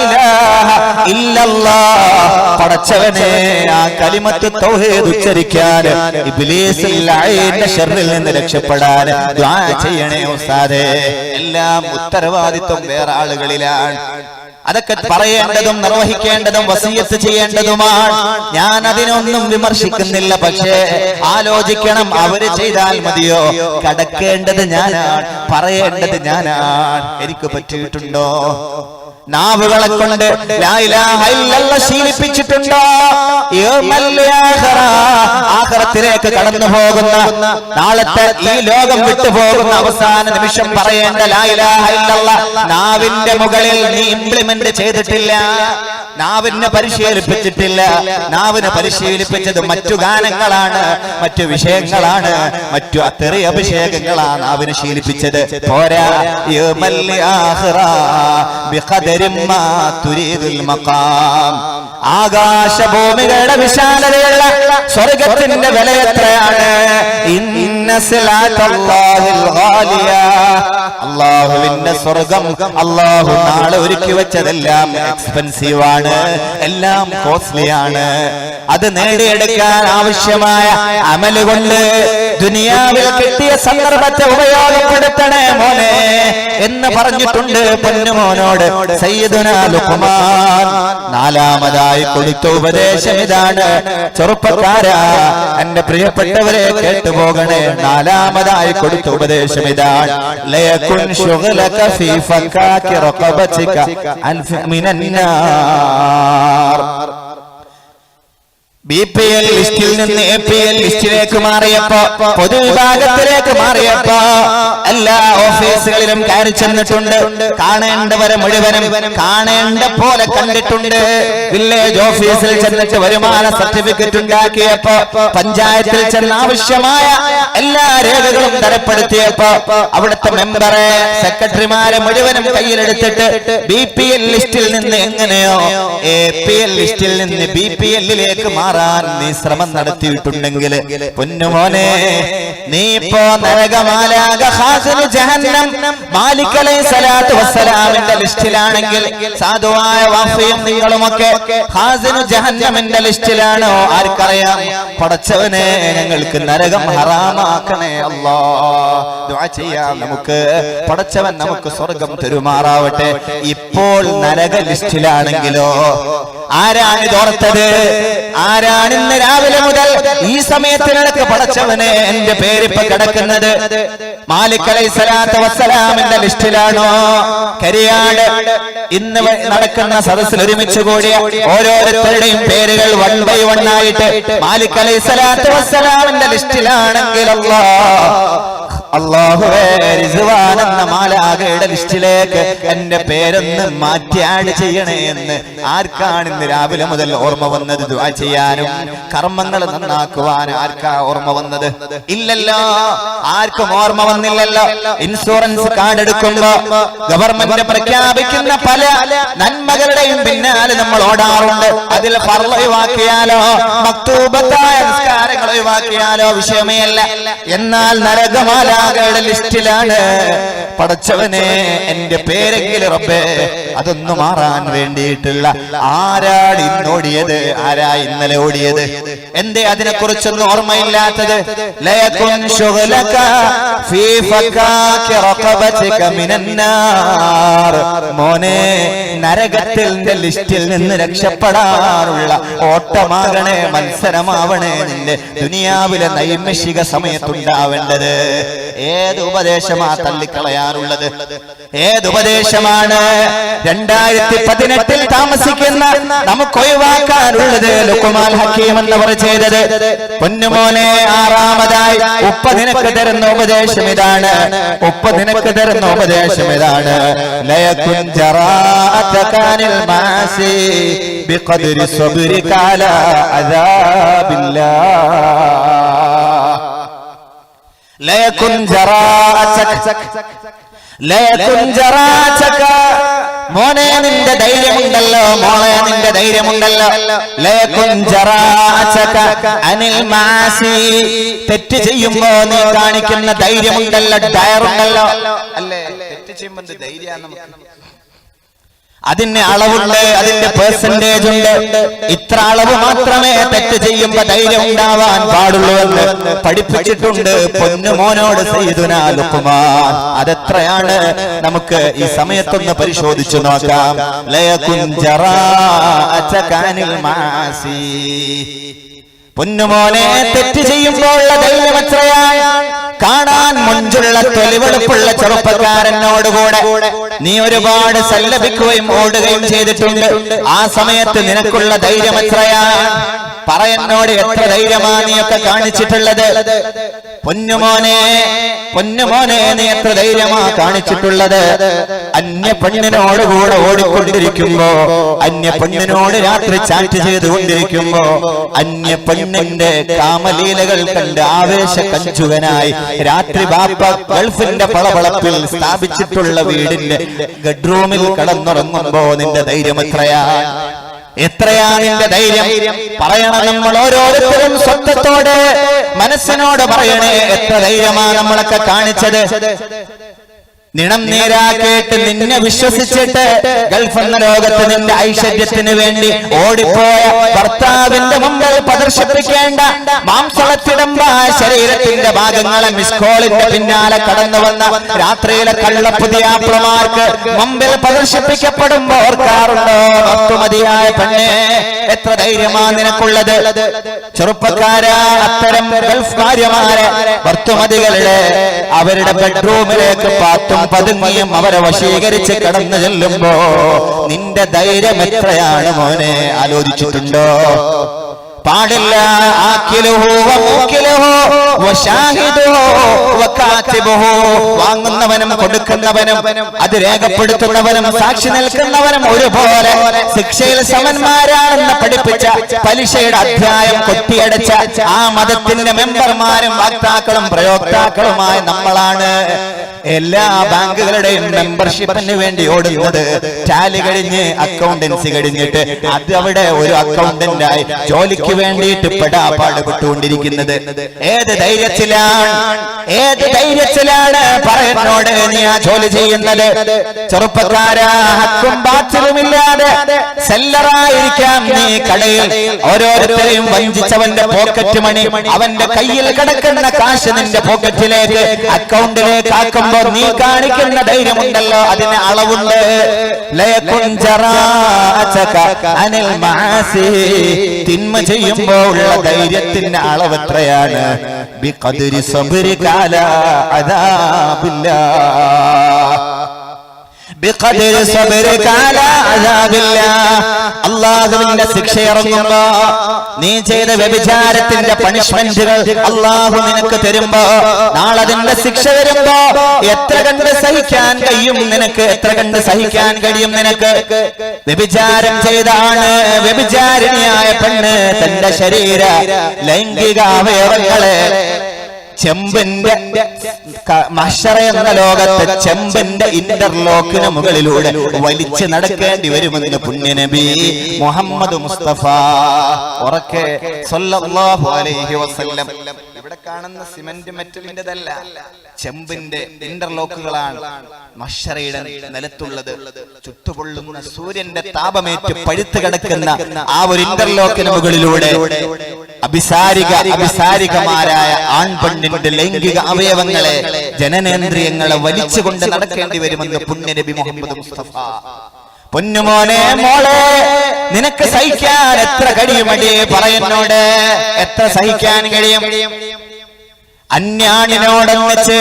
ഇലാഹ ഇല്ലല്ലാഹ്, പടച്ചവനെ ആ കലിമത്ത് തൗഹീദ് ഉച്ചരിക്കാൻ ഇബ്ലീസിൽ ലഈന്റെ ശർറിൽ നിന്ന് രക്ഷപ്പെടാൻ ദുആ ചെയ്യണേ ഉസ്താദേ. എല്ലാം ഉത്തരവാദിത്വം വേറെ ആളുകളിലാണ്. അതൊക്കെ പറയേണ്ടതും നിർവഹിക്കേണ്ടതും വസിയത്ത് ചെയ്യേണ്ടതുമാണ്. ഞാൻ അതിനൊന്നും വിമർശിക്കുന്നില്ല. പക്ഷേ ആലോചിക്കണം, അവര് ചെയ്താൽ മതിയോ? കടക്കേണ്ടത് ഞാനാണ്, പറയേണ്ടത് ഞാനാണ്. എനിക്ക് പറ്റിയിട്ടുണ്ടോ? നാവുകളെ കൊണ്ട് ലാ ഇലാഹ ഇല്ലല്ലാഹ് ശീലിപ്പിച്ചിട്ടുണ്ടോ? ആഖിറത്തിലേക്ക് കടന്നു പോകുന്ന, നാളത്തെ ഈ ലോകം വിട്ടുപോകുന്ന അവസാന നിമിഷം പറയേണ്ട ലാ ഇലാഹ ഇല്ലല്ലാഹ് നാവിന്റെ മുകളിൽ നീ ഇംപ്ലിമെന്റ് ചെയ്തിട്ടില്ല, നാവിനെ പരിശീലിപ്പിച്ചിട്ടില്ല. നാവിനെ പരിശീലിപ്പിച്ചത് മറ്റു ഗാനങ്ങളാണ്, മറ്റു വിഷയങ്ങളാണ്, മറ്റു അത്തറി അഭിഷേകങ്ങളാണ് നാവിനെ ശീലിപ്പിച്ചത്. പോരാ, ആകാശഭൂമികളുടെ വിശാലതയുള്ള സ്വർഗത്തിന്റെ വില എത്രയാണ്? അള്ളാഹുവിന്റെ സ്വർഗം, അള്ളാഹു നാളെ ഒരുക്കി വെച്ചതെല്ലാം എക്സ്പെൻസീവ് ആണ്, എല്ലാം കോസ്റ്റ്ലി ആണ്. അത് നേടിയെടുക്കാൻ ആവശ്യമായ അമല് കൊണ്ട് ദുനിയാവിൽ കിട്ടിയ സന്ദർഭത്തെ ഉപയോഗപ്പെടുത്തണേ മോനെ എന്ന് പറഞ്ഞിട്ടുണ്ട് പൊന്നുമോനോട് സയ്യിദുനാ ലുഖ്മാൻ. നാലാമതായി കൊടുത്ത ഉപദേശം ഇതാണ്. ചെറുപ്പക്കാരാ, എന്റെ പ്രിയപ്പെട്ടവരെ കേട്ടുപോകണേ. നാലാമതായി കൊടുത്ത ഉപദേശം ഇതാണ്. ലയകുൻ ശുഗ്ലക ഫീ ഫക്കാക്കി റഖബതിക മിനന്നാർ. BPL ലിസ്റ്റിൽ നിന്ന് APL ലിസ്റ്റിലേക്ക് മാറിയപ്പോ, പൊതുവിഭാഗത്തിലേക്ക് മാറിയപ്പോ എല്ലാ ഓഫീസുകളിലും കയറി ചെന്നിട്ടുണ്ട്. കാണേണ്ടവരെ മുഴുവനും കാണേണ്ട പോലെ കണ്ടിട്ടുണ്ട്. വില്ലേജ് ഓഫീസിൽ ചെന്നിട്ട് വരുമാന സർട്ടിഫിക്കറ്റ് ഉണ്ടാക്കിയപ്പോ, പഞ്ചായത്തിൽ ചെന്ന് ആവശ്യമായ എല്ലാ രേഖകളും തരപ്പെടുത്തിയപ്പോ അവിടുത്തെ മെമ്പറെ, സെക്രട്ടറിമാരെ മുഴുവനും കയ്യിലെടുത്തിട്ട് BPL ലിസ്റ്റിൽ നിന്ന് എങ്ങനെയോ APL ലിസ്റ്റിൽ നിന്ന് BPL-ലേക്ക് മാറാൻ നീ ശ്രമം നടത്തിയിട്ടുണ്ടെങ്കിൽ പൊന്നുമോനെ, നീ ഇപ്പോ നരകമാലാക ഖാസിനു ജഹന്നം മാലിക് അലൈഹിസ്സലാത്തു വസ്സലാമിന്റെ ലിസ്റ്റിലാണെങ്കിൽ, സാധുവായ വാഫിയും നിങ്ങളുമൊക്കെ ഖാസിനു ജഹന്നമിന്റെ ലിസ്റ്റിലാണോ? ആർക്കറിയാം? പടച്ചവനെ, ഞങ്ങൾക്ക് നരകം ഹറാമാക്കണേ അല്ലാഹ്. ദുആ ചെയ്യാം നമുക്ക്, പടച്ചവൻ നമുക്ക് സ്വർഗം തരുമാറാവട്ടെ. ഇപ്പോൾ നരക ലിസ്റ്റിലാണെങ്കിലോ ആരാണിതോർത്തത്? ആരാണ് ഇന്ന് രാവിലെ മുതൽ ഈ സമയത്തിനടക്ക് പടച്ചവനെ എന്റെ പേരിപ്പ കിടക്കുന്നത്? മാലിക് അലൈഹിസ്സലാത്തു വസ്സലാമിന്റെ ലിസ്റ്റിലാണോ? കരിയാട് ഇന്ന് നടക്കുന്ന സദസ്സിൽ ഒരുമിച്ച് കൂടിയ ഓരോരുത്തരുടെയും പേരുകൾ 1 by 1 ആയിട്ട് മാലിക് അലൈഹിസ്സലാത്തു വസ്സലാമിന്റെ ലിസ്റ്റിലാണെങ്കിൽ അല്ലാഹുവേ, റിസ്വാൻ എന്ന മാലാഖയുടെ ലിസ്റ്റിലേക്ക് എന്റെ പേരൊന്ന് മാറ്റി ആഡ് ചെയ്യണേ എന്ന് ആർക്കാണ് ഇന്ന് രാവിലെ മുതൽ ഓർമ്മ വന്നത്? ദുആ ചെയ്യാനും കർമ്മങ്ങൾ നന്നാക്കുവാൻ ആർക്കാ ഓർമ്മ വന്നത്? ഇല്ലല്ലോ, ആർക്കും ഓർമ്മ വന്നില്ലല്ലോ. ഇൻഷുറൻസ് കാർഡ് എടുക്കുമ്പോ ഗവൺമെന്റ് പ്രഖ്യാപിക്കുന്ന പല നന്മകളുടെയും പിന്നാലെ നമ്മൾ ഓടാറുണ്ട്. അതിൽ ഫർള് ഒഴിവാക്കിയാലോ, മക്തൂബത്തായ നിസ്കാരങ്ങൾ ഒഴിവാക്കിയാലോ വിഷയമേ അല്ല. എന്നാൽ നരകമാല ലിസ്റ്റിലാണ് പടച്ചവനെ എന്റെ പേരെങ്കിലും റബ്ബേ അതൊന്നു മാറാൻ വേണ്ടിയിട്ടുള്ള ആരാണ് ഇന്നോടിയത്, ആരാ ഇന്നലെ ഓടിയത്, എന്തേ അതിനെക്കുറിച്ചൊന്നും ഓർമ്മയില്ലാത്തത്? ലയകുൻ ശുഗ്ലക ഫീ ഫകാകി റഖബതിക മിനന്നാർ. മോനെ, നരകത്തിന്റെ ലിസ്റ്റിൽ നിന്ന് രക്ഷപ്പെടാനുള്ള ഓട്ടമാകണേ, മത്സരമാവണേ നിന്റെ ദുനിയാവിലെ നൈമിഷിക സമയത്തുണ്ടാവേണ്ടത്. ഏത് ഉപദേശമാ തള്ളിക്കളയാറുള്ളത്? ഏത് ഉപദേശമാണ് 2018 താമസിക്കുന്ന നമുക്ക് ഒഴിവാക്കാനുള്ളത്? ലുഖ്മാൻ ഹക്കീം എന്നവർ ചെയ്തത്. പൊന്നുമോനെ, ആറാമതായി ഉപ്പ നിനക്ക് തരുന്ന ഉപദേശം ഇതാണ്. ഉപ്പ നിനക്ക് തരുന്ന ഉപദേശം ഇതാണ്. ലയകുൻ ജറാഅതകാനിൽ മാസി ബിഖദ്രി സബ്രിക അലാ അദാബില്ലാഹ്. ലയകുൻ ജറാഅതക ലയകുൻ ജറാഅതക. മോനെ, നിന്റെ ധൈര്യമുണ്ടല്ലോ, മോളെ നിന്റെ ധൈര്യമുണ്ടല്ലോ. ലയകുൻ ജറാഅതക അനിൽ മാസി. തെറ്റ് ചെയ്യുമ്പോ നീ കാണിക്കുന്ന ധൈര്യമുണ്ടല്ലോ, ഡയറുണ്ടല്ലോ, അല്ലേ? തെറ്റ് ചെയ്യുമ്പോ ധൈര്യം നമുക്ക് അതിന് അളവുണ്ട്, അതിന്റെ പെർസെന്റേജ് ഉണ്ട്. ഇത്ര അളവ് മാത്രമേ തെറ്റ് ചെയ്യുമ്പോ ധൈര്യം ഉണ്ടാവാൻ പാടുള്ളൂ എന്ന് പഠിപ്പിച്ചിട്ടുണ്ട് പൊന്നുമോനോട് സയ്യിദുനാ ലുഖ്മാൻ. അതെത്രയാണ് നമുക്ക് ഈ സമയത്തൊന്ന് പരിശോധിച്ചു നോക്കാം. ലയകുൻ ജറാഅതക അനിൽ മാസി. പൊന്നുമോനെ, തെറ്റ് ചെയ്യുമ്പോൾ ധൈര്യം എത്രയാണ്? കാണാൻ മുഞ്ചുള്ള തൊലിവെളുപ്പുള്ള ചെറുപ്പക്കാരനോടുകൂടെ നീ ഒരുപാട് സല്ലപിക്കുകയും ഓടുകയും ചെയ്തിട്ടുണ്ട്. ആ സമയത്ത് നിനക്കുള്ള ധൈര്യം എത്രയാണ്? പറയെന്നോട്, എത്ര ധൈര്യമാ നീയൊക്കെ കാണിച്ചിട്ടുള്ളത്? പൊന്നുമോനെ, പൊന്നുമോനെ, നീ എത്ര ധൈര്യമാ കാണിച്ചിട്ടുള്ളത്? അന്യ പെണ്ണിനോടുകൂടെ ഓടിക്കൊണ്ടിരിക്കുമ്പോ, അന്യ പെണ്ണിനോട് രാത്രി ചാറ്റ് ചെയ്തുകൊണ്ടിരിക്കുമ്പോ, അന്യ പെണ്ണിന്റെ കാമലീലകൾ കണ്ട് ആവേശ കഞ്ചുകനായി രാത്രി ബാപ്പ ഗൾഫിന്റെ പളപളപ്പിൽ സ്ഥാപിച്ചിട്ടുള്ള വീടിന്റെ ബെഡ്റൂമിൽ കടന്നുറങ്ങുമ്പോ നിന്റെ ധൈര്യം എത്രയാണ്? എത്രയാ നിന്റെ ധൈര്യം? പറയണം നമ്മൾ ഓരോരുത്തരും സ്വത്വത്തോടെ മനസ്സിനോട് പറയണേ, എത്ര ധൈര്യമാ നമ്മളൊക്കെ കാണിച്ചത്? നിണം നീരാക്കേട്ട് നിന്നെ വിശ്വസിച്ചിട്ട് ഗൾഫ് എന്ന ലോകത്ത് നിന്റെ ഐശ്വര്യത്തിന് വേണ്ടി ഓടിപ്പോയ ഭർത്താവിന്റെ മുമ്പിൽ പ്രദർശിപ്പിക്കേണ്ട മാംസളത്തിടമ്പായ ശരീരത്തിന്റെ ഭാഗങ്ങളെ മിസ്കോളിന്റെ പിന്നാലെ കടന്നു വന്ന രാത്രിയിലെ കള്ളപ്പുതിയാപ്പിളമാർക്ക് മുമ്പിൽ പ്രദർശിപ്പിക്കപ്പെടുമ്പോ ഓർക്കാറുണ്ടോ? ഒത്തുമതിയായ പെണ്ണെ, എത്ര ധൈര്യമാ നിനക്കുള്ളത്? ചെറുപ്പക്കാരാ, അത്തരം ഗൾഫ് ഭാര്യമാരെ ഭർത്തുമതികളുടെ അവരുടെ ബെഡ്റൂമിലേക്ക് പാത്തും പതുങ്ങിയും അവരെ വശീകരിച്ച് കടന്നു ചെല്ലുമ്പോ നിന്റെ ധൈര്യം എത്രയാണ് മോനെ? ആലോചിച്ചിട്ടുണ്ടോ? പാടില്ല. വാങ്ങുന്നവനും കൊടുക്കുന്നവനും അത് രേഖപ്പെടുത്തുന്നവനും സാക്ഷി നിൽക്കുന്നവനും ഒരുപോലെ ശിക്ഷയിൽ സമന്മാരാണെന്ന് പഠിപ്പിച്ച പലിശയുടെ അധ്യായം കൊത്തിയടച്ച ആ മതത്തിന്റെ മെമ്പർമാരും വക്താക്കളും പ്രയോക്താക്കളുമായ നമ്മളാണ്. എല്ലാ ബാങ്കുകളുടെയും മെമ്പർഷിപ്പിന് വേണ്ടി ഓടുന്നത് ടാലി കഴിഞ്ഞ് അക്കൗണ്ടൻസി കഴിഞ്ഞിട്ട് അത് അവിടെ ഒരു അക്കൗണ്ടന്റായി ജോലിക്ക് വേണ്ടിയിട്ട് പെടാപ്പാടുപെട്ടുകൊണ്ടിരിക്കുന്നത്. ഏത് ധൈര്യത്തിലാണ്, ഏത് ധൈര്യത്തിലാണ് പറയുന്നോട് നീ ആ ജോലി ചെയ്യുന്നത്? ചെറുപ്പക്കാരാ, ഹക്കും ബാത്തിലുമില്ലാതെ സെല്ലറായിരിക്കാം നീ കടയിൽ. ഓരോരുത്തരെയും വഞ്ചിച്ചവന്റെ പോക്കറ്റ് മണി അവന്റെ കയ്യിൽ കിടക്കുന്ന കാശ് നിന്റെ പോക്കറ്റിലേക്ക് അക്കൗണ്ടിലേക്ക് ആക്കുമ്പോ നീ കാണിക്കുന്ന ധൈര്യമുണ്ടല്ലോ, അതിന് അളവുണ്ട്. ലയകുൻ ജറാഅതക അനിൽ മആസി. തിന്മ ചെയ്യുമ്പോൾ ഉള്ള ധൈര്യത്തിന്റെ അളവ് എത്രയാണ്? ബിഖദ്രി സബ്രിക അലാ അദാബില്ലാഹ്. ബിഖദ്രി സബ്രിക അലാ അദാബില്ലാഹ്. അല്ലാഹുവിന്റെ ശിക്ഷ ഇറങ്ങുമ്പോ, നീ ചെയ്ത വ്യഭിചാരത്തിന്റെ പണിഷ്മെന്റുകൾ അല്ലാഹു നിനക്ക് തരുമ്പോ, നാളെ അതിന്റെ ശിക്ഷ വരുമ്പോ എത്ര കണ്ട് സഹിക്കാൻ കഴിയും നിനക്ക്? എത്ര കണ്ട് സഹിക്കാൻ കഴിയും നിനക്ക്? വ്യഭിചാരം ചെയ്താണ് വ്യഭിചാരിണിയായ പെണ്ണ് തന്റെ ശരീര ലൈംഗിക അവയവങ്ങളെ ചെമ്പിന്റെ മഹ്ശറ എന്ന ലോകത്ത് ചെമ്പിന്റെ ഇന്റർലോക്കിന് മുകളിലൂടെ വലിച്ചു നടക്കേണ്ടി വരുമെന്ന് പുണ്യനബി മുഹമ്മദ് മുസ്തഫ ഉറക്കെ സ്വല്ലല്ലാഹു അലൈഹി വസല്ലം. ഇവിടെ കാണുന്ന സിമന്റ് മെറ്റലിന്റെതല്ല, ചെമ്പിന്റെ ഇന്റർലോക്കുകളാണ് മഹ്ശറയുടെ നിലത്തുള്ളത്. ചുട്ടുപൊള്ളുന്ന സൂര്യന്റെ താപമേറ്റ് പഴുത്തു കിടക്കുന്ന ആ ഒരു ഇന്റർലോക്കിന് മുകളിലൂടെ അഭിസാരികമാരായ ആൺപെണ്ണിന്റെ ലൈംഗിക അവയവങ്ങളെ, ജനനേന്ദ്രിയങ്ങളെ വലിച്ചുകൊണ്ട് നടക്കേണ്ടി വരുമെന്ന് പുണ്യനബി മുഹമ്മദ് മുസ്തഫ. പൊന്നുമോനെ, മോളെ, നിനക്ക് സഹിക്കാൻ എത്ര കഴിയുമടി പറയുന്നോട്, എത്ര സഹിക്കാൻ കഴിയും? അന്യാണിനോടൊന്നിച്ച്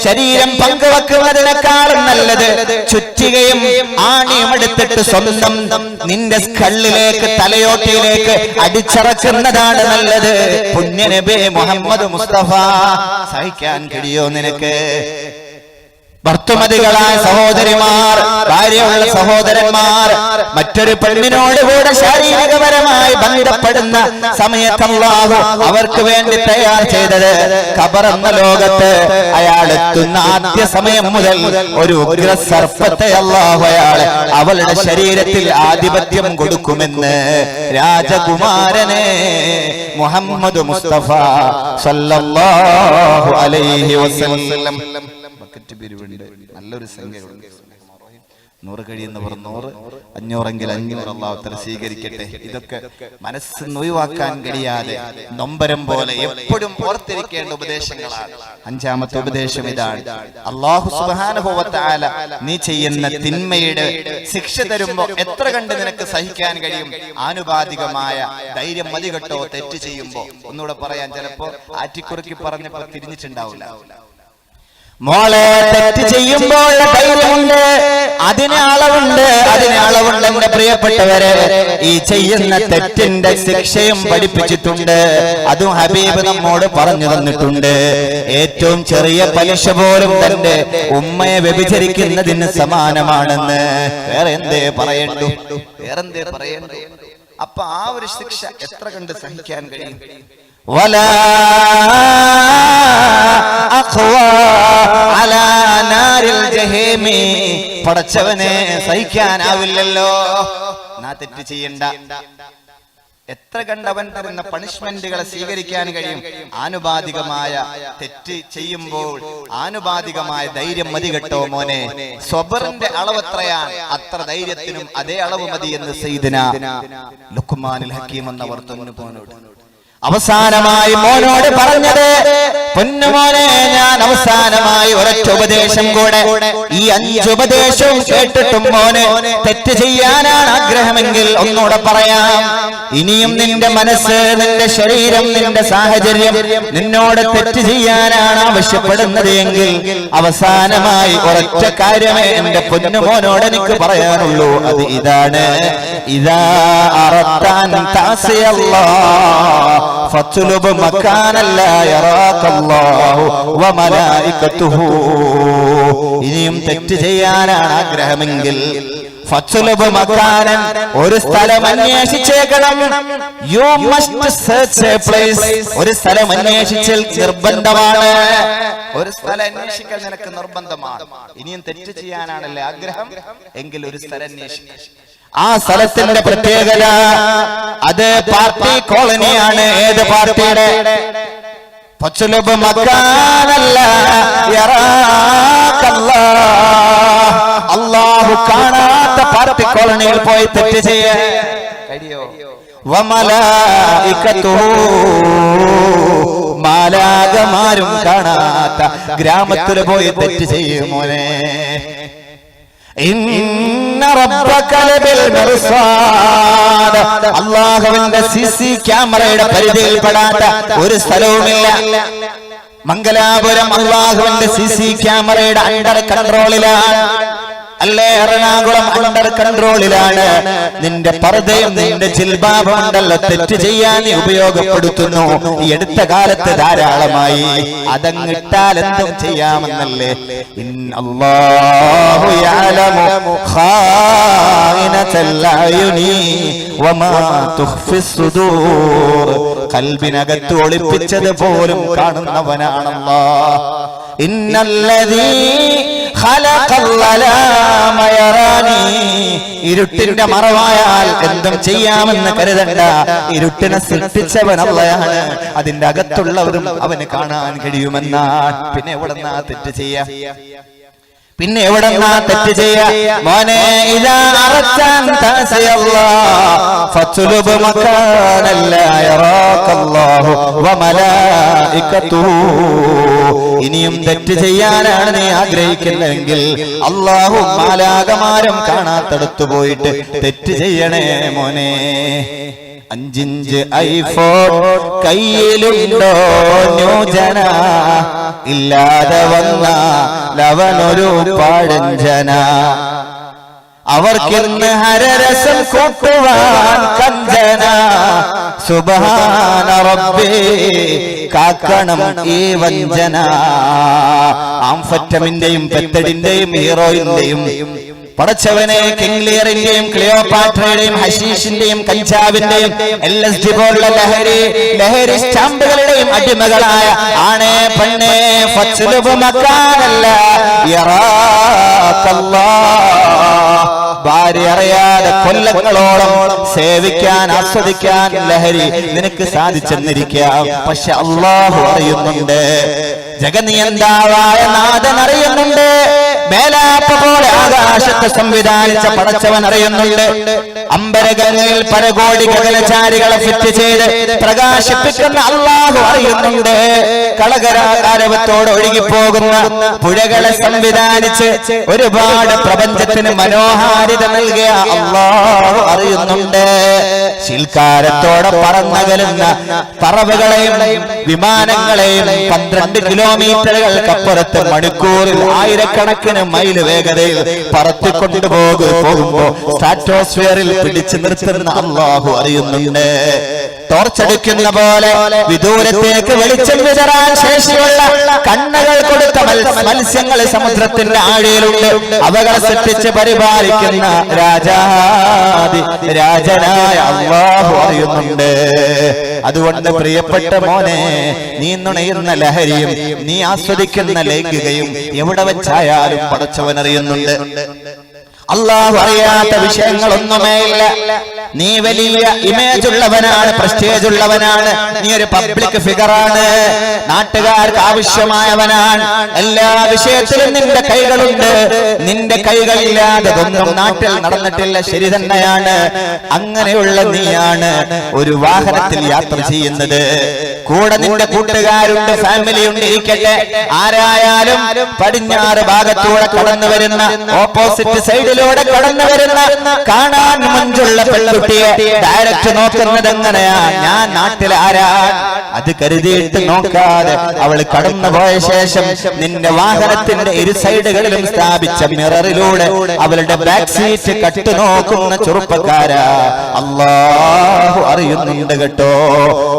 ശരീരം പങ്കുവെക്കുന്നതിനേക്കാളും നല്ലത് ചുറ്റികയും ആണിയും എടുത്തിട്ട് സ്വന്തം നിന്റെ സ്കള്ളിലേക്ക്, തലയോട്ടിയിലേക്ക് അടിച്ചറക്കുന്നതാണ് നല്ലത്. പുണ്യനബി മുഹമ്മദ് മുസ്തഫ, സഹിക്കാൻ കഴിയോ നിനക്ക്? ഭർത്തുമതികളായ സഹോദരിമാർ, ഭാര്യയുള്ള സഹോദരന്മാർ, മറ്റൊരു പെണ്ണിനോട് കൂടെ ശാരീരികപരമായി ബന്ധപ്പെടുന്ന സമയത്ത് അല്ലാഹു അവർക്ക് വേണ്ടി തയ്യാർ ചെയ്തത് ഖബർ എന്ന ലോകത്ത് അയാൾ എത്തുന്ന ആദ്യ സമയം മുതൽ ഒരു ഉഗ്ര സർപ്പത്തെ അല്ലാഹു അയാളെ അവളുടെ ശരീരത്തിൽ ആധിപത്യം കൊടുക്കുമെന്ന് രാജകുമാരനെ മുഹമ്മദ് മുസ്തഫ സല്ലല്ലാഹു അലൈഹി വസല്ലം. പിരിവുണ്ട്, നല്ലൊരു സംഖ്യകളുണ്ട്. 100 കഴിയുന്നവർ 100, 500 500 അല്ലാഹു തആല സ്വീകരിക്കട്ടെ. ഇതൊക്കെ മനസ്സ് നൊഴിവാക്കാൻ കഴിയാതെ നൊമ്പരം പോലെ എപ്പോഴും ഓർത്തിരിക്കേണ്ട ഉപദേശങ്ങളാണ്. 5ാമത്തെ ഉപദേശം ഇതാണ്: അല്ലാഹു സുബ്ഹാനഹു വ തആല നീ ചെയ്യുന്ന തിന്മയുടെ ശിക്ഷ തരുമ്പോ എത്ര കണ്ട് നിനക്ക് സഹിക്കാൻ കഴിയും? ആനുപാതികമായ ധൈര്യം മതി കേട്ടോ. തെറ്റ് ചെയ്യുമ്പോ ഒന്നുകൂടെ പറയാൻ ചിലപ്പോ ആറ്റിക്കുറുക്കി പറഞ്ഞപ്പോ തിരിഞ്ഞിട്ടുണ്ടാവില്ല. മോളെ, തെറ്റ് ചെയ്യുമ്പോൾ ധൈര്യമുണ്ട്, അതിന് അളവുണ്ട്, എന്റെ പ്രിയപ്പെട്ടവരെ. ഈ ചെയ്യുന്ന തെറ്റിന്റെ ശിക്ഷയും പഠിപ്പിച്ചിട്ടുണ്ട്. അതും ഹബീബ് നമ്മോട് പറഞ്ഞു തന്നിട്ടുണ്ട്. ഏറ്റവും ചെറിയ പലിശ പോലും തന്റെ ഉമ്മയെ വ്യഭിചരിക്കുന്നതിന് സമാനമാണെന്ന്. വേറെന്തേ പറയണ്ടു? അപ്പൊ ആ ഒരു ശിക്ഷ എത്ര കണ്ട് സഹിക്കാൻ കഴിയും? വലാ അഖ്വാ അലാ നാരിൽ ജഹീമി. പടച്ചവനെ, സഹിക്കാനാവില്ലല്ലോ. നാ തെറ്റ് ചെയ്യണ്ട. എത്ര കണ്ടവൻ തരുന്ന പണിഷ്മെന്റുകളെ സ്വീകരിക്കാൻ കഴിയും? ആനുപാതികമായ തെറ്റ് ചെയ്യുമ്പോൾ ആനുപാതികമായ ധൈര്യം മതി കേട്ടോ മോനെ. സ്വബറിന്റെ അളവ് എത്രയാണ്, അത്ര ധൈര്യത്തിനും അതേ അളവ് മതി എന്ന് സയ്യിദുനാ ലുഖ്മാനുൽ ഹക്കീം എന്നവർ തന്നോട് അവസാനമായി മോനോട് പറഞ്ഞത്, പൊന്നുമോനെ, ഞാൻ അവസാനമായി ഒരൊറ്റ ഉപദേശം കൂടെ, ഈ 5 ഉപദേശവും കേട്ടിട്ടും മോനെ തെറ്റ് ചെയ്യാനാണ് ആഗ്രഹമെങ്കിൽ ഒന്നുകൂടെ പറയാം. ഇനിയും നിന്റെ മനസ്സ്, നിന്റെ ശരീരം, നിന്റെ സാഹചര്യം നിന്നോട് തെറ്റ് ചെയ്യാനാണ് ആവശ്യപ്പെടുന്നത് എങ്കിൽ അവസാനമായി ഒരൊറ്റ കാര്യമേ എന്റെ പൊന്നുമോനോട് എനിക്ക് പറയാനുള്ളൂ. അത് ഇതാണ്: ഇദാ അറത്താൻ തഅസിയല്ലാഹ് ഫത്ലുബ് മകാനൻ ലാ യറാകല്ലാഹു വമലായികതുഹു. ഇനിയും തെറ്റ് ചെയ്യാനാണ് ആഗ്രഹമെങ്കിൽ ഫത്ലുബ് മകാനൻ, ഒരു സ്ഥലം അന്വേഷിച്ചേക്കണം. You must search a place. ഒരു സ്ഥലം അന്വേഷിച്ചാൽ നിർബന്ധമാണ്. ഒരു സ്ഥലം അന്വേഷിക്കൽ നിനക്ക് നിർബന്ധമാണ്. ഇനിയും തെറ്റ് ചെയ്യാനാണല്ലേ ആഗ്രഹം എങ്കിൽ ഒരു സ്ഥലം അന്വേഷിക്കുക. ആ സ്ഥലത്തിന്റെ പ്രത്യേകത അത് പാർട്ടി കോളനിയാണ്. ഏത് പാർട്ടിയുടെ? ഫത്ലുബ് മകാനൻ ലാ യറാകല്ലാഹ്. അല്ലാഹു കാണാത്ത പാർട്ടി കോളനിയിൽ പോയി തെറ്റ് ചെയ്യാൻ കഴിയോ? വമലായികതുഹു, മാലാകമാരും കാണാത്ത ഗ്രാമത്തിൽ പോയി തെറ്റ് ചെയ്യുമോനെ. ഇന്ന റബ്ബക ലബിൽ മിർസാദ്. അല്ലാഹുവിന്റെ സിസി ക്യാമറയുടെ പരിധിയിൽപ്പെടാത്ത ഒരു സ്ഥലവുമില്ല. മംഗലാപുരം അല്ലാഹുവിന്റെ സിസി ക്യാമറയുടെ അണ്ടർ കൺട്രോളിലാണ്. അല്ലേ എറണാകുളം അണ്ടർ കൺട്രോളിലാണ്, നിന്റെ പർദ്ദയും നിന്റെ ജിൽബാബും ഉണ്ടല്ലോ തെറ്റ് ചെയ്യാൻ നീ ഉപയോഗപ്പെടുത്തുന്നു. ഈ അടുത്ത കാലത്ത് ധാരാളമായി. അതങ്ങിട്ടാൽ എന്തും ചെയ്യാമെന്നല്ലേ. അല്ലാഹു യഅലമു ഖായിനതൽ അയുനി വമാ തുഖ്ഫിസ് സുദൂർ. ഖൽബിനകത്ത് ഒളിപ്പിച്ചത് പോലും കാണുന്നവനാണ് അല്ലാഹ്. ഇന്നല്ലദീ ഇരുട്ടിന്റെ മറവായാൽ എന്തും ചെയ്യാമെന്ന് കരുതണ്ട. ഇരുട്ടിനെ സൃഷ്ടിച്ചവൻ അല്ലാഹുവാണ്. അതിന്റെ അകത്തുള്ളവരും അവന് കാണാൻ കഴിയുമെന്നാണ്. പിന്നെ എവിടെന്നാ തെറ്റ് ചെയ്യാ? പിന്നെ എവിടെന്നാ തെറ്റ് ചെയ്യാ? മോനെ ഇദാ അറത്താൻ തഅസിയല്ലാഹ് ഫത്ലുബ് മകാനല്ല യറാകല്ലാഹു വമലായികതുഹു. ഇനിയും തെറ്റ് ചെയ്യാനാണ് നീ ആഗ്രഹിക്കുന്നതെങ്കിൽ അല്ലാഹു മാലാകമാരും കാണാത്തടത്തു പോയിട്ട് തെറ്റ് ചെയ്യണേ മോനെ. 5 ഇഞ്ച് ഐഫോൺ കയ്യിലുണ്ടോ ന്യൂജന, ഇല്ലാതെ വന്ന ലവനൊരു പഴഞ്ചന. അവർക്കിന്ന് ഹരരസം കൂട്ടുവാൻ കഞ്ചന. സുബ്ഹാന റബ്ബി കാക്കണം ഈ വഞ്ചന. ആംഫറ്റമിന്റെയും പെത്തഡിന്റെയും ഹീറോയിന്റെയും പടച്ചവനെ കിംഗ്ലിയറിന്റെയും ക്ലിയോപാട്രയുടെയും ഹഷീഷിന്റെയും കഞ്ചാവിന്റെയും LSD പോലുള്ള ലഹരി സ്റ്റാമ്പുകളുടെയും അടിമകളായ ആണേ പെണ്ണേ ഫത്ലുബ് മകാനല്ല യറാകല്ലാഹ്. ഭാര്യ അറിയാതെ കൊല്ലങ്ങളോളം സേവിക്കാൻ ആസ്വദിക്കാൻ ലഹരി നിനക്ക് സാധിച്ചെന്നിരിക്കാം. പക്ഷെ അല്ലാഹു അറിയുന്നുണ്ട്. ജഗനിയന്താവായ നാഥൻ അറിയുന്നുണ്ട്. മേലാപ്പ് പോലെ ആകാശത്തെ സംവിധാനിച്ച പടച്ചവൻ അറിയുന്നുണ്ട്. അമ്പരകങ്ങളിൽ പരകോടി ഗഗനചാരികളെ ഫിറ്റ് ചെയ്ത് പ്രകാശിപ്പിക്കുന്ന അല്ലാഹു അറിയുന്നുണ്ട്. കളകരാകാരവത്തോട് ഒഴുകിപ്പോകുന്ന പുഴകളെ സംവിധാനിച്ച് ഒരുപാട് പ്രപഞ്ചത്തിന് മനോഹാരിത നൽകിയ അല്ലാഹു അറിയുന്നുണ്ട്. ശിൽക്കാരത്തോടെ പറന്നകലുന്ന പറവകളെയും വിമാനങ്ങളെയും 12 കിലോമീറ്ററുകൾക്കപ്പുറത്ത് മണിക്കൂറിൽ ആയിരക്കണക്കിന് മൈല് വേഗതയിൽ പറത്തിക്കൊണ്ടുപോകുമ്പോ സ്ട്രാറ്റോസ്ഫിയറിൽ പിടിച്ചു നിർത്തുന്ന അല്ലാഹു അറിയുന്നുണ്ട്. ടോർച്ചടിക്കുന്ന പോലെ വിദൂരത്തേക്ക് വെളിച്ചം വിതറാൻ ശേഷിയുള്ള കണ്ണുകൾ കൊടുത്ത മത്സ്യങ്ങൾ സമുദ്രത്തിന്റെ ആഴയിലുണ്ട്. അവകളെ സൃഷ്ടിച്ച് പരിപാലിക്കുന്ന രാജനായ അല്ലാഹു അറിയുന്നുണ്ട്. അതുകൊണ്ട് പ്രിയപ്പെട്ട മോനെ, നീ നുണയുന്ന ലഹരിയും നീ ആസ്വദിക്കുന്ന ലൈംഗികയും എവിടെ വെച്ചായാലും പടച്ചവൻ അറിയുന്നുണ്ട്. അല്ലാഹു അറിയാത്ത വിഷയങ്ങളൊന്നുമേ ഇല്ല. നീ വലിയ ഇമേജ് ഉള്ളവനാണ്, പ്രസ്റ്റേജ് ഉള്ളവനാണ്, നീ ഒരു പബ്ലിക് ഫിഗറാണ്, നാട്ടുകാർക്ക് ആവശ്യമായവനാണ്. എല്ലാ വിഷയത്തിലും നിന്റെ കൈകളുണ്ട്. നിന്റെ കൈകളില്ലാതെ ഒന്നും നാട്ടിൽ നടന്നിട്ടില്ല. ശരി തന്നെയാണ്. അങ്ങനെയുള്ള നീയാണ് ഒരു വാഹനത്തിൽ യാത്ര ചെയ്യുന്നത്. കൂടെ നിന്റെ കൂട്ടുകാരുണ്ട്, ഫാമിലി ഉണ്ട്, ഇരിക്കട്ടെ. ആരായാലും പടിഞ്ഞാറ് ഭാഗത്തൂടെ കടന്നു വരുന്ന, ഓപ്പോസിറ്റ് സൈഡിലൂടെ കടന്നു വരുന്ന കാണാൻ മഞ്ചുള്ള പെൺകുട്ടിയെ ഡയറക്റ്റ് നോക്കുന്നത് എങ്ങനെയാ? ഞാൻ നാട്ടിൽ ആരാ അത് കരുതിയിട്ട് നോക്കാതെ അവൾ കടന്നുപോയ ശേഷം നിന്റെ വാഹനത്തിന്റെ ഇരു സൈഡുകളിലും സ്ഥാപിച്ച മിററിലൂടെ അവളുടെ ബാക്ക് സീറ്റ് കട്ടു നോക്കുന്ന ചെറുപ്പക്കാരാ, അല്ലാഹു അറിയുന്നുണ്ട് കേട്ടോ.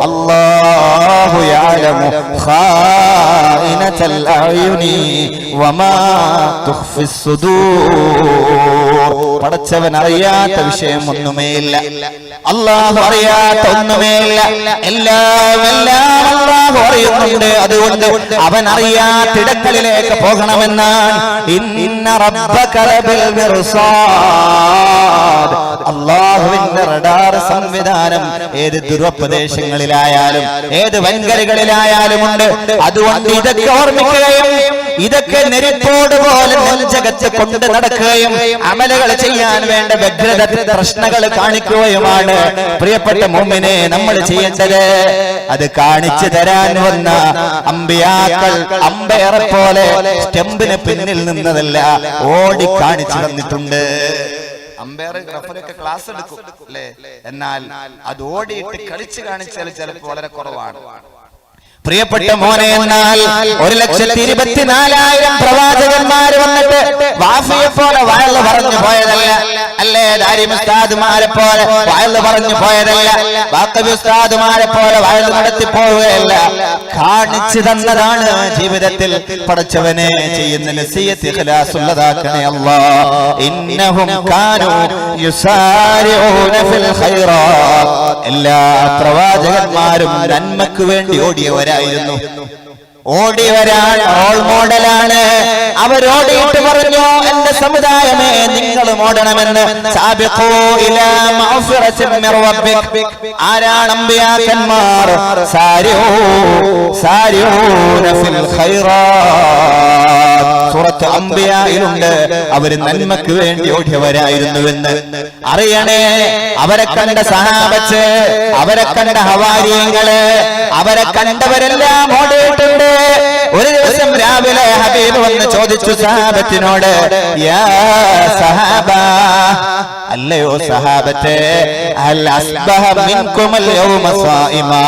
അല്ലാഹു യഅലമു ഖായിനതൽ അയുനി വമാ തുഖ്ഫിസ് സുദൂർ. പടച്ചവൻ അറിയാത്ത വിഷയം ഒന്നുമേയില്ല. അല്ലാഹു അറിയാത്ത ഒന്നുമേയില്ല. എല്ലാം അല്ലാഹു അറിയുന്നുണ്ട്. അതുകൊണ്ട് അവൻ അറിയാത്തിടങ്ങളിലേക്ക് പോകണമെന്നാണ്. ഇന്ന റബ്ബക ലബിൽ മിർസാദ്. അല്ലാഹുവിന്റെ റഡാർ സംവിധാനം ഏത് ദുർപ്രദേശങ്ങളിലായാലും ഏത് വൻകരകളിലായാലും ഉണ്ട്. അതുകൊണ്ട് ഇതൊക്കെ ഓർമ്മിക്കുകയും ഇതൊക്കെ നെരിപ്പോട് പോലെ നെഞ്ചകത്ത് കൊണ്ട് നടക്കുകയും അമലുകൾ ചെയ്യാൻ വേണ്ട വ്യഗ്രത പ്രശ്നങ്ങൾ കാണിക്കുകയുമാണ് പ്രിയപ്പെട്ട മുഅ്മിനെ നമ്മൾ ചെയ്യേണ്ടത്. അത് കാണിച്ചു തരാൻ വന്ന അമ്പിയാക്കൾ അമ്പയറെ പോലെ സ്റ്റെമ്പിന് പിന്നിൽ നിന്നതല്ല, ഓടി കാണിച്ചു തന്നിട്ടുണ്ട്. അമ്പയർ റഫറിയൊക്കെ ക്ലാസ് എടുക്കും അല്ലേ? എന്നാൽ അത് ഓടിയിട്ട് കളിച്ചു കാണിച്ചാൽ ചിലപ്പോൾ വളരെ കുറവാണ്. പ്രിയപ്പെട്ട മോനെ, എന്നാൽ 1,24,000 പ്രവാചകന്മാര് വന്നിട്ട് വാഫിയെ പോലെ വയല് പറഞ്ഞു പോയതല്ല, അല്ലേ? ദാരിമി ഉസ്താദുമാരെ പോലെ വയല് പറഞ്ഞു പോയതല്ല, വാക്കബി ഉസ്താദുമാരെ പോലെ വയല് നടത്തി പോവുകയല്ല, കാണിച്ചു തന്നതാണ് ജീവിതത്തിൽ. പടച്ചവനെ ചെയ്യുന്ന നസിയത്ത് ഇഖ്ലാസുള്ളതാക്കണേ അല്ലാഹ്. ഇന്നഹും കാനൂ യുസാരിഊന ഫിൽ ഖൈറാത്ത്. എല്ലാ പ്രവാചകന്മാരും നന്മക്ക് വേണ്ടി ഓടിയവരായിരുന്നു. ഓടിയവരാൻ റോൾ മോഡലാണ്. അവരോടിയിട്ട് പറഞ്ഞു, എന്റെ സമുദായമേ നിങ്ങൾ ഓടണമെന്ന്. സാബിഖൂ ഇലാ മഗ്ഫിറത്തിൻ മിർ റബ്ബിക്. ആരാണ് അമ്പിയാക്കന്മാർ? സാരിഊന ഫിൽ ഖൈറാത്ത്. സൂറത്ത് അംബിയായിലുണ്ട്. അവര് നന്മക്ക് വേണ്ടി ഓടിയവരായിരുന്നുവെന്ന് അറിയണേ. അവരെ കണ്ട സഹാബത്ത്, അവരെ കണ്ട ഹവാരിയങ്ങള്, അവരെ കണ്ടവരെല്ലാം ഓടിയിട്ടുണ്ട്. ഒരു ദിവസം രാവിലെ ഹബീബ് വന്ന് ചോദിച്ചു സഹാബത്തിനോട്, യാ സഹാബ, അല്ലയോ സഹാബത്തെ, ഹൽ അസ്ബഹ മിൻകുമൽ യൗമ സായിമാ.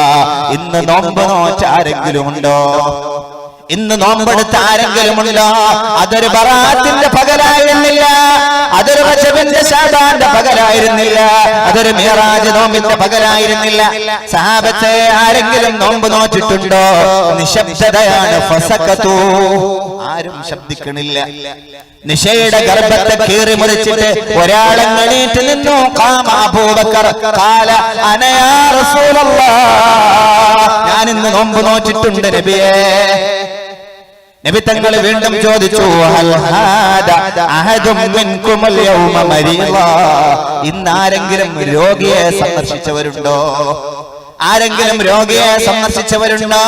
ഇന്ന് നോമ്പ് നോറ്റ ആരെങ്കിലും ഉണ്ടോ? ഇന്ന് നോമ്പെടുത്ത ആരെങ്കിലും ഉണ്ടോ? അതൊരു ബറാത്തിന്റെ പകലായിരുന്നില്ല, അതൊരു റജബിന്റെ ശഅബാന്റെ പകലായിരുന്നില്ല, അതൊരു മിഅ്റാജ് നോമ്പിന്റെ പകലായിരുന്നില്ല. സഹാബത്തെ ആരെങ്കിലും നോമ്പ് നോറ്റിട്ടുണ്ടോ? നിശബ്ദതയാണ്. ഫസഖതു. ആരും ശബ്ദിക്കണില്ല. നിശയുടെ ഗർഭത്തെ കീറി മുറിച്ചിട്ട് ഒരാളെ എണീറ്റ് നിന്നു. ഖാമ അബൂബക്കർ ഖാല അന യാ റസൂലല്ലാഹ്. ഞാൻ ഇന്ന് നോമ്പ് നോറ്റിട്ടുണ്ട് നബിയേ. നബി തങ്ങൾ വീണ്ടും ചോദിച്ചു, ഹൽ ഹാദ അഹദും മിൻകുമുൽ യൗമ മരീളാ. ഇന്ന് ആരെങ്കിലും രോഗിയെ സന്ദർശിച്ചവരുണ്ടോ? ആരെങ്കിലും രോഗിയെ സന്ദർശിച്ചവരുണ്ടോ?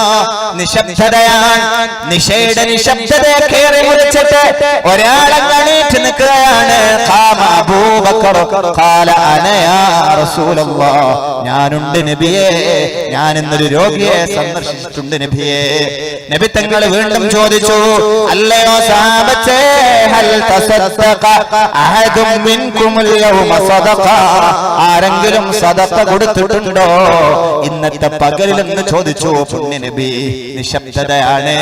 നിശബ്ദതയാണ്. നിശയുടെ നിശബ്ദതയെ കയറി മുറിച്ചിട്ട് ഒരാളെ എണീറ്റ് നിൽക്കുകയാണ്. ഖാമ അബൂബക്കർ ഖാല അന യാ റസൂലല്ലാഹ്. ഞാനുണ്ട് നബിയേ, ഞാൻ ഇന്നൊരു രോഗിയെ സന്ദർശിച്ചിട്ടുണ്ട് നബിയേ. നബി തങ്ങൾ വീണ്ടും ചോദിച്ചു, അല്ലയോ സഹാബത്തേ, ഹൽ തസദ്ദഖ അഹദും മിൻകുമുൽ യൗമ സദഖ. ആരെങ്കിലും സദഖ കൊടുത്തിട്ടുണ്ടോ ഇന്നത്തെ പകലിലെന്ന് ചോദിച്ചു പുണ്യ നബി. നിശബ്ദതയാണ്.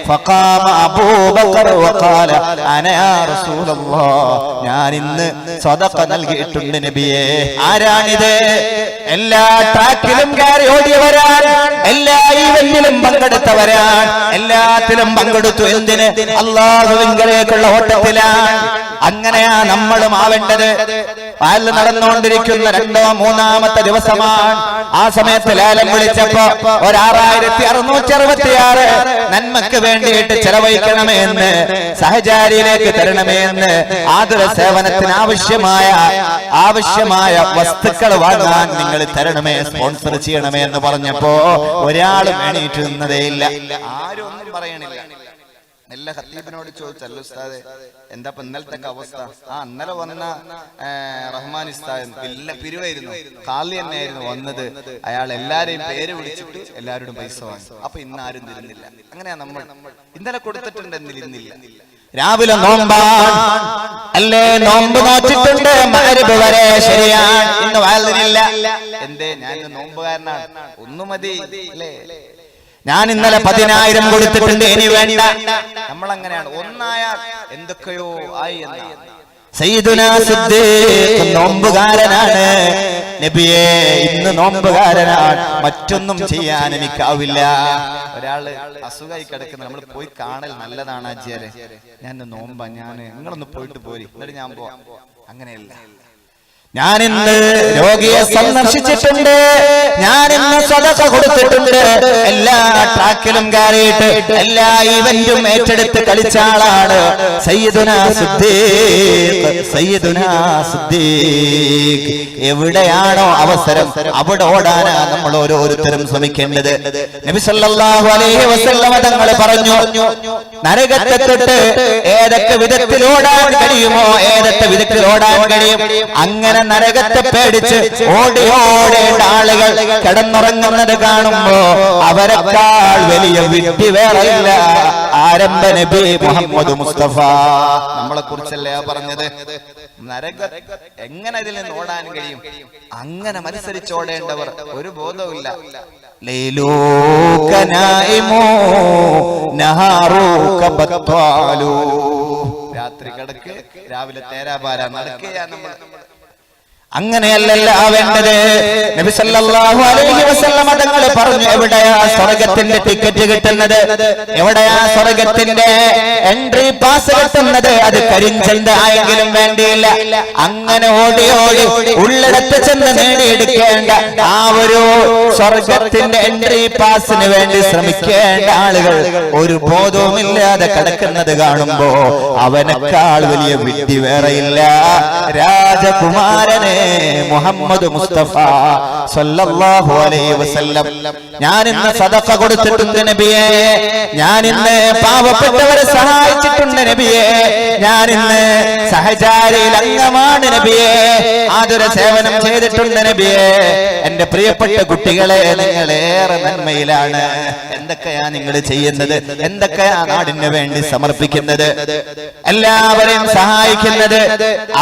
ഫഖാമ അബൂബക്കർ വഖാല അന യാ റസൂലല്ലാഹ്. ഞാൻ ഇന്ന് സദഖ നൽകിയിട്ടുണ്ട് നബിയേ. ആരാണിത്? എല്ലാ ട്രാക്കിലും കയറി ഓടിയവരാണ്, എല്ലാ ഈവന്റിലും പങ്കെടുത്തവരാണ്, എല്ലാത്തിലും പങ്കെടുത്തു. എന്തിന്? അല്ലാഹുവിങ്കലേക്കുള്ള ഓട്ടത്തിലാണ്. അങ്ങനെയാ നമ്മളും ആവേണ്ടത്. പാല് നടന്നുകൊണ്ടിരിക്കുന്ന 2-ോ 3-ാമത്തെ ദിവസമാണ്. ആ സമയത്ത് ലേലം വിളിച്ചപ്പോ 6666 നന്മക്ക് വേണ്ടിയിട്ട് ചെലവഴിക്കണമേ എന്ന്, സഹചാരിയിലേക്ക് തരണമേ എന്ന്, ആതുര സേവനത്തിന് ആവശ്യമായ വസ്തുക്കൾ വാങ്ങാൻ നിങ്ങൾ തരണമേ, സ്പോൺസർ ചെയ്യണമേ എന്ന് പറഞ്ഞപ്പോ ഒരാളും എണീറ്റ് നിന്നതേയില്ല. ആരും ഒന്നും പറയണില്ല. എല്ലാ ഖത്തീബിനോട് ചോദിച്ചല്ലോ, ഉസ്താദെ എന്താ ഇന്നലത്തെ അവസ്ഥ? ഇന്നലെ വന്ന റഹ്മാൻ ഉസ്താദ് നല്ല പിരിവായിരുന്നു, കാലി തന്നെയായിരുന്നു വന്നത്. അയാൾ എല്ലാരെയും പേര് വിളിച്ചിട്ട് എല്ലാവരോടും പൈസ വാങ്ങി. അപ്പൊ ഇന്ന് ആരും തരുന്നില്ല. അങ്ങനെയാ നമ്മൾ. ഇന്നലെ കൊടുത്തിട്ടുണ്ട്, ഇന്നില്ല. രാവിലെ നോമ്പാണ്, അല്ലേ? നോമ്പ് നോറ്റിട്ടുണ്ട് മഗ്‌രിബ് വരെ. ശരിയാണ്, ഇന്ന് വാലിനില്ല. എന്തേ? ഞാൻ നോമ്പുകാരനാണ്, ഒന്നു മതി അല്ലേ? ഞാൻ ഇന്നലെ 10,000 കൊടുത്തിട്ടുണ്ട്, ഇനി വേണ്ട. നമ്മൾ അങ്ങനെയാണ്. ഒന്നായാൽ എന്തൊക്കെയോ ആയി എന്നാണ്. സയ്യിദുനാ സിദ്ദീഖ് നോമ്പുകാരനാണ്. നബിയെ, ഇന്ന് നോമ്പുകാരനാണ്, മറ്റൊന്നും ചെയ്യാൻ എനിക്കാവില്ല. ഒരാള് അസുഖമായി കിടക്കുന്ന നമ്മൾ പോയി കാണൽ നല്ലതാണ്. ആചാര്യ, ഞാൻ നോമ്പാ, നിങ്ങളൊന്ന് പോയിട്ട് പോരി, എന്നിട്ട് ഞാൻ പോവാം. അങ്ങനെയല്ല. ഞാനിന്ന് രോഗിയെ സന്ദർശിച്ചിട്ടുണ്ട്, ഞാനിന്ന് സദഖ കൊടുത്തിട്ടുണ്ട്. എല്ലാ ട്രാക്കിലും കയറിയിട്ട് എല്ലാ ഈവന്റും ഏറ്റെടുത്ത് കളിച്ച ആളാണ് സയ്യിദുനാ സിദ്ദീഖ്. എവിടെയാണോ അവസരം അവിടെ ഓടാനാ നമ്മൾ ഓരോരുത്തരും ശ്രമിക്കേണ്ടത്. നബി സല്ലല്ലാഹു അലൈഹി വസല്ലമ തങ്ങൾ പറഞ്ഞു, നരകത്തെ തൊട്ട് ഏതൊക്കെ വിധത്തിൽ ഓടാൻ കഴിയുമോ, ഏതൊക്കെ വിധത്തിൽ ഓടാൻ കഴിയും, അങ്ങനെ നരകത്തെ പേടിച്ച് ഓടേണ്ട ആളുകൾ കിടന്നുറങ്ങുന്നത് കാണുമ്പോ അവരെക്കാൾ വലിയ വിഡ്ഢി വേറെയില്ല. ആരംഭ നബി മുഹമ്മദ് മുസ്തഫ നമ്മളെ കുറിച്ചല്ലേ പറഞ്ഞത്. നരക എങ്ങനെ ഇതിൽ നിന്ന് ഓടാൻ കഴിയും? അങ്ങനെ മത്സരിച്ചോടേണ്ടവർ ഒരു ബോധവുമില്ല. ലൈലൂക നായിമു നഹാറൂക ബത്വാലു. രാത്രി കിടക്ക്, രാവിലെ തേരാപാര നടക്കുകയാ നമ്മൾ. അങ്ങനെയല്ലല്ല വേണ്ടത്. നബി സല്ലല്ലാഹു അലൈഹി വസല്ലം തങ്ങൾ പറഞ്ഞു, എവിടെയാ സ്വർഗ്ഗത്തിന്റെ ടിക്കറ്റ് കിട്ടുന്നത്, എവിടെയാ സ്വർഗ്ഗത്തിന്റെ എൻട്രി പാസ് കിട്ടുന്നത്, അത് കരിഞ്ചന്ത ആയെങ്കിലും വേണ്ടിയില്ല, അങ്ങനെ ഓടി ഓടി ഉള്ളിടത്ത് ചെന്ന് നേടിയെടുക്കേണ്ട ആ ഒരു സ്വർഗ്ഗത്തിന്റെ എൻട്രി പാസിന് വേണ്ടി ശ്രമിക്കേണ്ട ആളുകൾ ഒരു ബോധവുമില്ലാതെ കിടക്കുന്നത് കാണുമ്പോ അവനേക്കാൾ വലിയ വിഡ്ഢി വേറെയില്ല. രാജകുമാരനെ മുഹമ്മദ് മുസ്തഫ സല്ലല്ലാഹു അലൈഹി വസല്ലം, ഞാൻ ഇന്ന് സദഖ കൊടുത്തിട്ടുണ്ട് നബിയേ, ഞാൻ ഇന്ന് പാവപ്പെട്ടവരെ സഹായിച്ചിട്ടുണ്ട് നബിയേ, ഞാൻ ഇന്ന് സഹചാരിയിൽ അംഗമാണ് നബിയേ, ആതുര സേവനം ചെയ്തിട്ടുണ്ട് നബിയേ. എന്റെ പ്രിയപ്പെട്ട കുട്ടികളെ, നിങ്ങളേറെ നന്മയിലാണ്. എന്തൊക്കെയാ നിങ്ങൾ ചെയ്യുന്നത്, എന്തൊക്കെയാ നാടിന് വേണ്ടി സമർപ്പിക്കുന്നത്, എല്ലാവരെയും സഹായിക്കുന്നത്,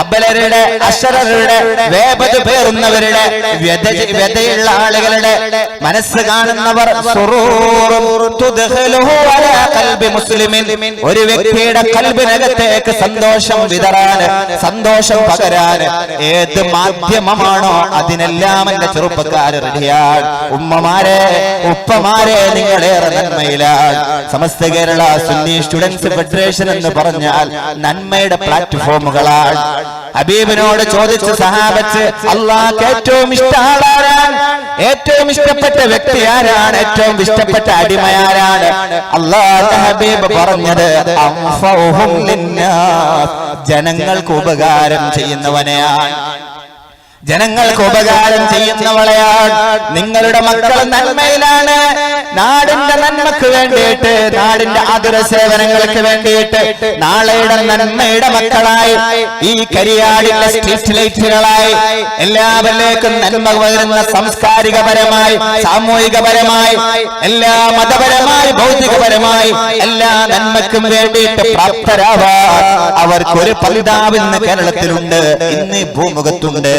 അബലരുടെ അശരരുടെ വേപത് പേറുന്നവരുടെ വ്യതയുള്ള ആളുകളുടെ മനസ്സ് കാണുന്നവർ. ഒരു വ്യക്തിയുടെ കൽബിനകത്തേക്ക് സന്തോഷം വിതറാൻ, സന്തോഷം പകരാൻ ഏത് മാധ്യമമാണോ അതിനെല്ലാം എന്റെ ചെറുപ്പക്കാർ റെഡിയാണ്. ഉമ്മമാരെ, ഉപ്പമാരെ, നിങ്ങളേറെ നന്മയിലാണ്. സമസ്ത കേരള സുന്നി സ്റ്റുഡൻസ് ഫെഡറേഷൻ എന്ന് പറഞ്ഞാൽ നന്മയുടെ പ്ലാറ്റ്ഫോമുകളാണ്. ഹബീബിനോട് ചോദിച്ചു സഹാബത്ത്, അല്ലാഹുവിന് ഏറ്റവും ഇഷ്ടമാരാണ്, ഏറ്റവും ഇഷ്ടപ്പെട്ട വ്യക്തി ആരാണ്, ഏറ്റവും ഇഷ്ടപ്പെട്ട അടിമയാരാണ്? അല്ലാഹുവിന്റെ ഹബീബ് പറഞ്ഞത് അൻഫഉഹും ലിന്നാസ്, ജനങ്ങൾക്ക് ഉപകാരം ചെയ്യുന്നവനെയാണ്, ജനങ്ങൾക്ക് ഉപകാരം ചെയ്യുന്നവളെയാണ്. നിങ്ങളുടെ മക്കൾ നന്മയിലാണ്, നാടിന്റെ നന്മക്ക് വേണ്ടിയിട്ട്, നാടിന്റെ ആതുര സേവനങ്ങൾക്ക് വേണ്ടിയിട്ട്, നാളെയുടെ നന്മയുടെ മക്കളായി, ഈ കരിയാടിന്റെ സ്ട്രീറ്റ് ലൈറ്റുകളായി, എല്ലാവരിലേക്കും നന്മ പകരുന്ന സാംസ്കാരികപരമായി, സാമൂഹികപരമായി, എല്ലാ മതപരമായി, ഭൗതികപരമായി എല്ലാ നന്മക്കും വേണ്ടിയിട്ട് പ്രാപ്തരാവാൻ അവർക്കൊരു പലിതാവ് ഇന്ന് കേരളത്തിലുണ്ട്, ഇന്ന് ഭൂമുഖത്തുണ്ട്.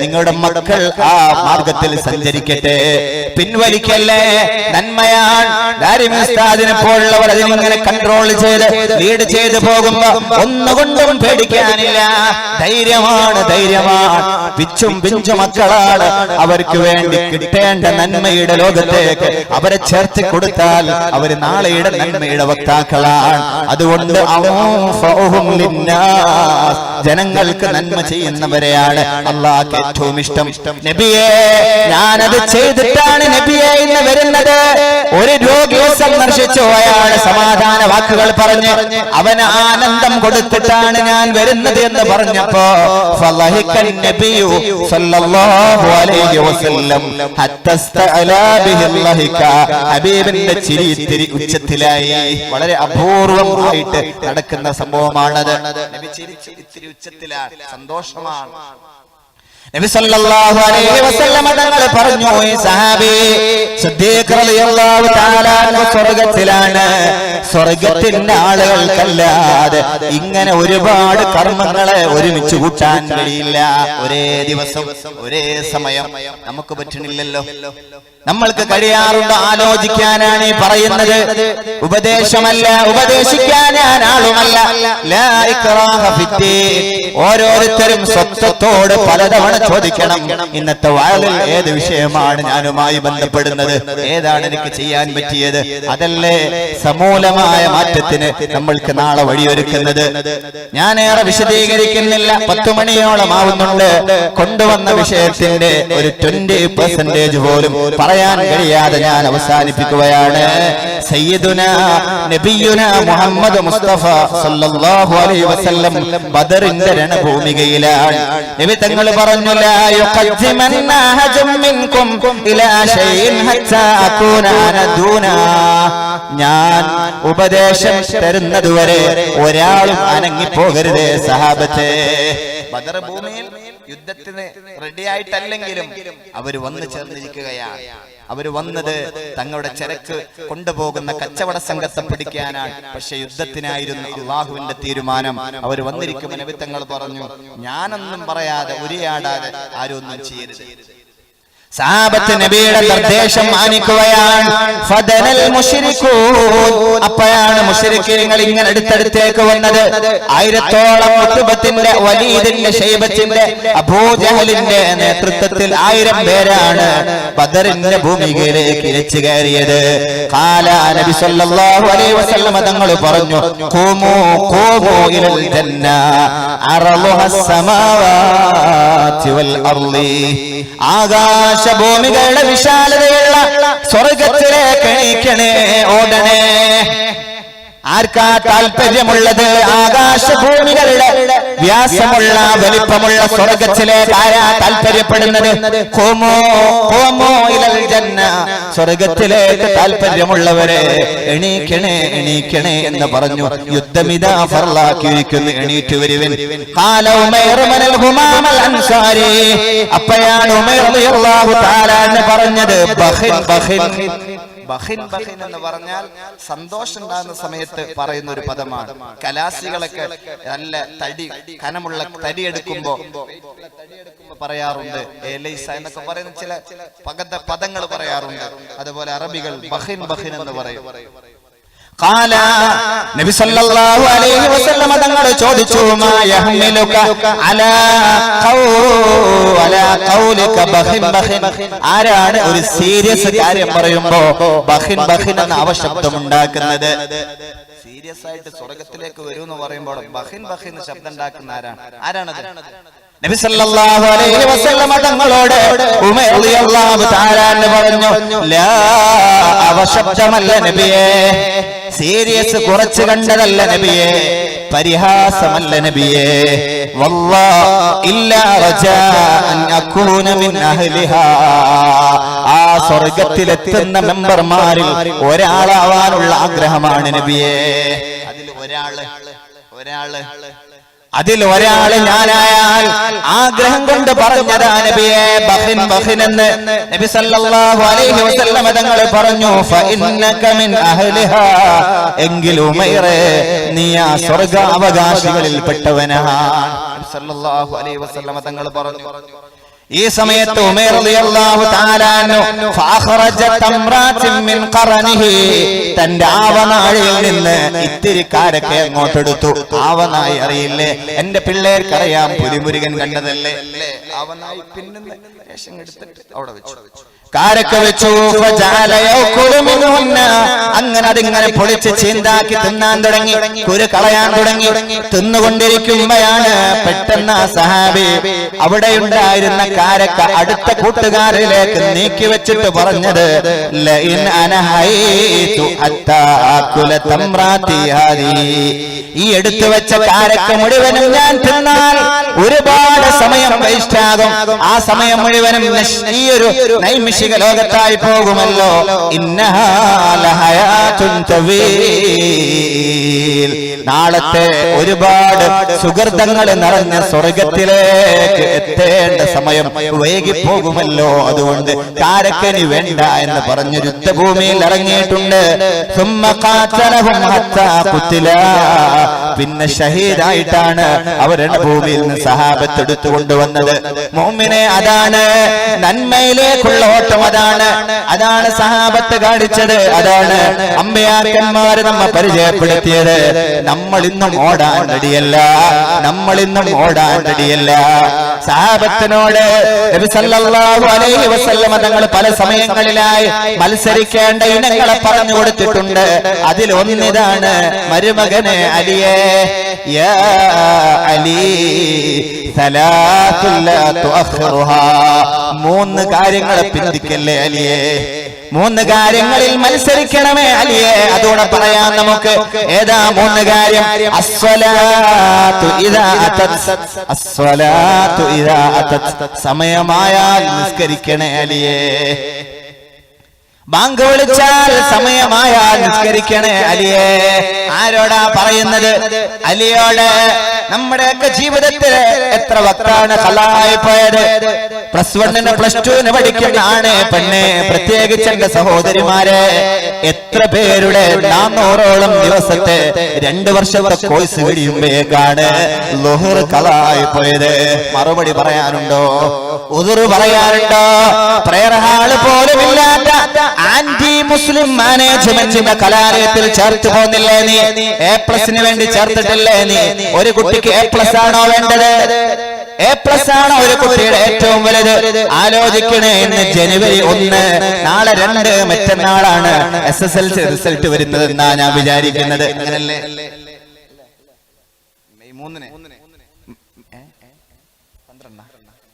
നിങ്ങളുടെ മക്കൾ ആ മാർഗത്തിൽ സഞ്ചരിക്കട്ടെ, പിൻവലിക്കല്ലേ. നന്മയാണ്. ദാരിമി ഉസ്താദിനെ പോലുള്ളവർ അതിനിങ്ങനെ കൺട്രോൾ ചെയ്ത് ലീഡ് ചെയ്ത് പോകുമ്പോ ഒന്നുകൊണ്ടും പേടിക്കാനില്ല. ധൈര്യമാണ്, ധൈര്യമാണ്. പിച്ചും പിഞ്ചു മക്കളാണ്. അവർക്ക് വേണ്ടി കിട്ടേണ്ട നന്മയുടെ ലോകത്തേക്ക് അവരെ ചേർത്ത് കൊടുത്താൽ അവർ നാളെയുടെ നന്മയുടെ വക്താക്കളാണ്. അതുകൊണ്ട് ജനങ്ങൾക്ക് നന്മ ചെയ്യുന്നവരെയാണ് അല്ലാഹ് ഏറ്റവും ഇഷ്ടം. നബിയെ, ഞാനത് ചെയ്തിട്ടാണ് നബിയെ ഇന്ന് വരുന്നത്. ഒരു രോഗിയെ സന്ദർശിച്ചു, അയാൾ സമാധാന വാക്കുകൾ പറഞ്ഞ് അവന് ആനന്ദം കൊടുത്തിട്ടാണ് ഞാൻ വരുന്നത് എന്ന് പറഞ്ഞപ്പോ ഫളഹിക്കൻ നബിയു സല്ലല്ലാഹു അലൈഹി വസല്ലം ഹത്തസ്തഅലാ ബിഹിൽ ലഹിക, ഹബീബിന്റെ ചിരി ഇത്തിരി ഉച്ചത്തിലായി. വളരെ അപൂർവമായിട്ട് നടക്കുന്ന സംഭവമാണത്. നബി ചിരി ഇത്തിരി ഉച്ചത്തിലാണ്, സന്തോഷമാണ്. നബി സല്ലല്ലാഹു അലൈഹി വസല്ലം തങ്ങൾ പറഞ്ഞു, ഈ സഹാബി സിദ്ദീഖ് റളിയല്ലാഹു തആല സ്വർഗ്ഗത്തിലാണ്. സ്വർഗ്ഗത്തിന്റെ ആളുകൾക്കല്ലാതെ ഇങ്ങനെ ഒരുപാട് കർമ്മങ്ങളെ ഒരുമിച്ച് കൂട്ടാൻ കഴിയില്ല. ഒരേ ദിവസം, ഒരേ സമയം നമുക്ക് പറ്റണില്ലല്ലോ. നമ്മൾക്ക് കഴിയാറുണ്ട്. ആലോചിക്കാനാണ് ഈ പറയുന്നത്, ഉപദേശമല്ല, ഉപദേശിക്കാൻ ഞാൻ ആളുമല്ല. ലാ ഇക്റാഹ ഫിദ്ദീൻ. ഓരോരുത്തരും സ്വത്വത്തോട് പലതവണ ചോദിക്കണം, ഇന്നത്തെ വാളിൽ ഏത് വിഷയമാണ് ഞാനുമായി ബന്ധപ്പെടുന്നത്, ഏതാണ് എനിക്ക് ചെയ്യാൻ പറ്റിയത്, അതല്ലേ സമൂലമായ മാറ്റത്തിന് നമ്മൾക്ക് നാളെ വഴിയൊരുക്കുന്നത്. ഞാനേറെ വിശദീകരിക്കുന്നില്ല, 10 മണിയോളം ആവുന്നുണ്ട്. കൊണ്ടുവന്ന വിഷയത്തിന്റെ ഒരു 20% പോലും പറയാൻ കഴിയാതെ ഞാൻ അവസാനിപ്പിക്കുകയാണ്. സയ്യിദുനാ നബിയുനാ മുഹമ്മദ് മുസ്തഫ സല്ലല്ലാഹു അലൈഹി വസല്ലം ബദറിന്റെ രണഭൂമികയിലാണ്. നബി തങ്ങൾ പറഞ്ഞു, ലാ യുഖദ്ദിമന്ന അഹദും മിൻകും ഇലാ ശൈഇൻ ഹത്താ അകൂന അന ദൂനാ. ഞാൻ ഉപദേശം തരുന്നതുവരെ ഒരാളും അനങ്ങിപ്പോകരുതേ സഹാബത്തെ. ബദർ ഭൂമിയിൽ യുദ്ധത്തിന് റെഡിയായിട്ടല്ലെങ്കിലും അവർ വന്നു ചേർന്നിരിക്കുകയാണ്. അവർ വന്നത് തങ്ങളുടെ ചരക്ക് കൊണ്ടുപോകുന്ന കച്ചവട സംഘത്തെ പിടിക്കാനാണ്. പക്ഷെ യുദ്ധത്തിനായിരുന്നു അള്ളാഹുവിന്റെ തീരുമാനം. അവർ വന്നിരിക്കുമ്പോൾ നബി തങ്ങൾ പറഞ്ഞു, ഞാനൊന്നും പറയാതെ ഉരിയാടാതെ ആരും ഒന്നും ചെയ്യരുത്. സഹാബത്ത് നബിയുടെ നിർദ്ദേശം മാനിക്കുകയാണ്. ഫദനൽ മുശ്രികൂൻ, അപ്പോഴാണ് മുശ്രിക്കീങ്ങൾ ഇങ്ങനെ അടുത്തടുത്തേക്ക് വന്നത്. 1000ഓളം ഉത്ബത്തിന്റെ, വലീദിന്റെ, ശൈബത്തിന്റെ, അബൂജഹലിന്റെ നേതൃത്വത്തിൽ 1000 പേരാണ് ബദറിന്റെ ഭൂമികയിലേക്ക് ഇരച്ചു കയറിയത്. ഖാല നബി സല്ലല്ലാഹു അലൈഹി വസല്ലം തങ്ങൾ പറഞ്ഞു, ഖൂമൂ ഖൂമൂ ഇലൽ ജന്ന അർളുഹസ് സമാവാതി വൽ അർളി, ആകാശഭൂമികളുടെ വിശാലതയുള്ള സ്വർഗത്തിലേക്ക് എണീക്കണേ, ഓടണേ. ആർക്കാ താല്പര്യമുള്ളത്? ആകാശഭൂമികളുടെ വ്യാസമുള്ള വലിപ്പമുള്ള സ്വർഗത്തിലേക്ക് ആരാ താല്പര്യപ്പെടുന്നത്? ഖൂമൂ ഖൂമൂ ഇലൽ ജന്ന, സ്വർഗത്തിലേക്ക് താല്പര്യമുള്ളവരെ എണീക്കണേ എണീക്കണേ എന്ന് പറഞ്ഞു. യുദ്ധമിതാ ഫർലാക്കിയിരിക്കുന്നു, എണീറ്റു വരുവിൻ. ഖാല ഉമൈർ ഇബ്നുൽ ഹുമാം അൽ അൻസാരി, അപ്പോഴാണ് ഉമൈർ റളിയല്ലാഹു തആല പറഞ്ഞത്, ബഖിൻ ബഖിൻ. ബഖിൻ ബഖിൻ എന്ന് പറഞ്ഞാൽ സന്തോഷം ഉണ്ടാകുന്ന സമയത്ത് പറയുന്ന ഒരു പദമാണ്. കലാസികളൊക്കെ നല്ല കനമുള്ള തടിയെടുക്കുമ്പോ പറയാറുണ്ട്, ഏലൈസ എന്നൊക്കെ പറയുന്ന ചില പദങ്ങൾ പറയാറുണ്ട്. അതുപോലെ അറബികൾ ബഖിൻ ബഖിൻ എന്ന് പറയും. ഖാല നബി സല്ലല്ലാഹു അലൈഹി വസല്ലം തങ്ങൾ ചോദിച്ചു, മാ യഹ്മിലുക അലാ ഖൗലിക ബഖിൻ ബഖിൻ, ആരാണ് ഒരു സീരിയസ് കാര്യം പറയുമ്പോ ബഖിൻ ബഖിൻ എന്ന അവശബ്ദം ഉണ്ടാക്കുന്നത്? സീരിയസ് ആയിട്ട് സ്വർഗത്തിലേക്ക് വരുമെന്ന് പറയുമ്പോൾ ബഖിൻ ബഖിൻ ശബ്ദം ഉണ്ടാക്കുന്ന ആരാണത്? നബി സല്ലല്ലാഹു അലൈഹി വസല്ലം തങ്ങളോട് ഉമർ റളിയല്ലാഹു തആല പറഞ്ഞു, ലാ, അവശബ്ദമല്ല നബിയേ, സീരിയസ് കുറച്ച് കണ്ടതല്ല നബിയേ, പരിഹാസമല്ല നബിയേ. വല്ലാഹി ഇല്ലാ റജാ അൻ അകൂന മിൻ അഹ്ലിഹാ, ആ സ്വർഗ്ഗത്തിലെത്തുന്ന മെമ്പർമാരിൽ ഒരാളാവാനുള്ള ആഗ്രഹമാണ് നബിയേ. അതിൽ ഒരാള് ഞാനായാൽ ആഗ്രഹം കൊണ്ട് പറഞ്ഞതാ നബിയെ ബഖിൻ ബഖിൻ എന്ന്. നബി സല്ലല്ലാഹു അലൈഹി വസല്ലം തങ്ങൾ പറഞ്ഞു, ഫഇന്നക മിൻ അഹ്ലിഹാ, എങ്കിൽ ഉമൈറേ നീ ആ സ്വർഗ്ഗ അവകാശികളിൽ പെട്ടവനാണ്. നബി സല്ലല്ലാഹു അലൈഹി വസല്ലം തങ്ങൾ പറഞ്ഞു. ഈ സമയത്ത് ഉമൈർ റളിയല്ലാഹു തആല അൻഹു ഫഅഖറജ തംറാത്തിൻ മിൻ ഖറനിഹി, തന്റെ ആവനാഴിയിൽ നിന്ന് ഇത്തിരി കാരക്ക അങ്ങോട്ടെടുത്തു. ആവനായി അറിയില്ലേ? എന്റെ പിള്ളേർക്കറിയാം, പുലിമുരുകൻ കണ്ടതല്ലേ. ആവനായി പിന്നുന്ന രേഷം എടുത്തിട്ട് അവിടെ വെച്ചു, കാരക്ക വെച്ചു. അങ്ങനെ അതിങ്ങനെ പൊളിച്ച് ചീന്താക്കി തിന്നാൻ തുടങ്ങി, കുരു കളയാൻ തുടങ്ങി. തിന്നുകൊണ്ടിരിക്കുമ്പോഴാണ് പെട്ടെന്ന് ആ സഹാബി അവിടെയുണ്ടായിരുന്ന കാരക്ക അടുത്ത കൂട്ടുകാരിലേക്ക് നീക്കി വെച്ചിട്ട് പറഞ്ഞത്, ലഇൻ അനഹൈതു ഹത്താ ആകുല തംറാതി ഹാദി, ഈ എടുത്തു വെച്ച കാരക്ക മുഴുവനും ഞാൻ തിന്നാൽ ഒരുപാട് സമയം വേസ്റ്റ് ആകും. ആ സമയം മുഴുവനും ഈ ഒരു നൈമിഷിക ലോകത്തായി പോകുമല്ലോ. ഇന്നഹാ ലഹയാതുൻ തവീൽ, നാളത്തെ ഒരുപാട് സുഹൃതങ്ങൾ നിറഞ്ഞ സ്വർഗത്തിലേക്ക് എത്തേണ്ട സമയം വൈകിപ്പോകുമല്ലോ. അതുകൊണ്ട് കാരക്കനി വേണ്ട എന്ന് പറഞ്ഞു യുദ്ധഭൂമിയിൽ ഇറങ്ങിയിട്ടുണ്ട്. പിന്നെ ഷഹീദായിട്ടാണ് അവരുടെ ഭൂമിയിൽ നിന്ന് സഹാബത്ത് എടുത്തു കൊണ്ടുവന്നത്. മുഅ്മിനെ, അതാണ് നന്മയിലേക്കുള്ള ഓട്ടം, അതാണ് സഹാബത്ത് കാണിച്ചത്, അതാണ് അമ്പയാക്കന്മാര് നമ്മെ പരിചയപ്പെടുത്തിയത്. നമ്മളിന്നും ഓടാൻ റെഡിയല്ല. സഹാബത്തിനോട് നബി സല്ലല്ലാഹു അലൈഹി വസല്ലം തങ്ങൾ പല സമയങ്ങളിലായി മത്സരിക്കേണ്ട ഇനങ്ങളെ പറഞ്ഞു കൊടുത്തിട്ടുണ്ട്. അതിൽ ഒന്നിതാണ്, മരുമകനെ അലിയേ, യാ അലി സലാത്തുൽ ലാ തുഅഖിറുഹാ, 3 കാര്യങ്ങളെ പിന്തിക്കല്ലേ അലിയേ, 3 കാര്യങ്ങളിൽ മത്സരിക്കണമേ അലിയേ. അതുകൂടെ പറയാം നമുക്ക്. ഏതാ 3 കാര്യം? അസ്സലാത്തു ഇദാ അതത്, സമയമായാൽ നിസ്കരിക്കണേ അലിയേ. ബാങ്ക് വിളിച്ചാൽ സമയമായാൽ നിസ്കരിക്കണേ അലിയേ. ആരോടാ പറയുന്നത്? അലിയോട്. നമ്മുടെയൊക്കെ ജീവിതത്തിൽ എത്ര വക്താണ് ഖലായി പോയത്. +1 +2 പഠിക്കുന്ന ആണ് പെണ്ണ്, പ്രത്യേകിച്ച് എന്റെ സഹോദരിമാരെ, എത്ര പേരുടെ 400ഓളം ദിവസത്തെ 2 വർഷത്തെ കോഴ്സ് കഴിയുമ്പോഴേക്കാണ് ളുഹർ ഖലായി പോയത്. മറുപടി പറയാനുണ്ടോ? ഉദുറ് പറയാനുണ്ടോ? പ്രയർ ഹാള് പോലും ഇല്ലാത്ത ആന്റി മുസ്ലിം മാനേജ്മെന്റിന്റെ കലാലയത്തിൽ ചേർത്ത് പോകുന്നില്ലേ നീ? A+ വേണ്ടി ചേർത്തിട്ടില്ലേ നീ? ഒരു കുട്ടിക്ക് A+ ആണോ വേണ്ടത്? A+ ആണോ ഒരു കുട്ടിയുടെ ഏറ്റവും വലുത്? ആലോചിക്കണേ. ഇന്ന് ജനുവരി 1, നാളെ 2, മറ്റന്നാളാണ് SSLC റിസൾട്ട് വരുന്നത് എന്നാ ഞാൻ വിചാരിക്കുന്നത്. അങ്ങനല്ലേ? മെയ് 3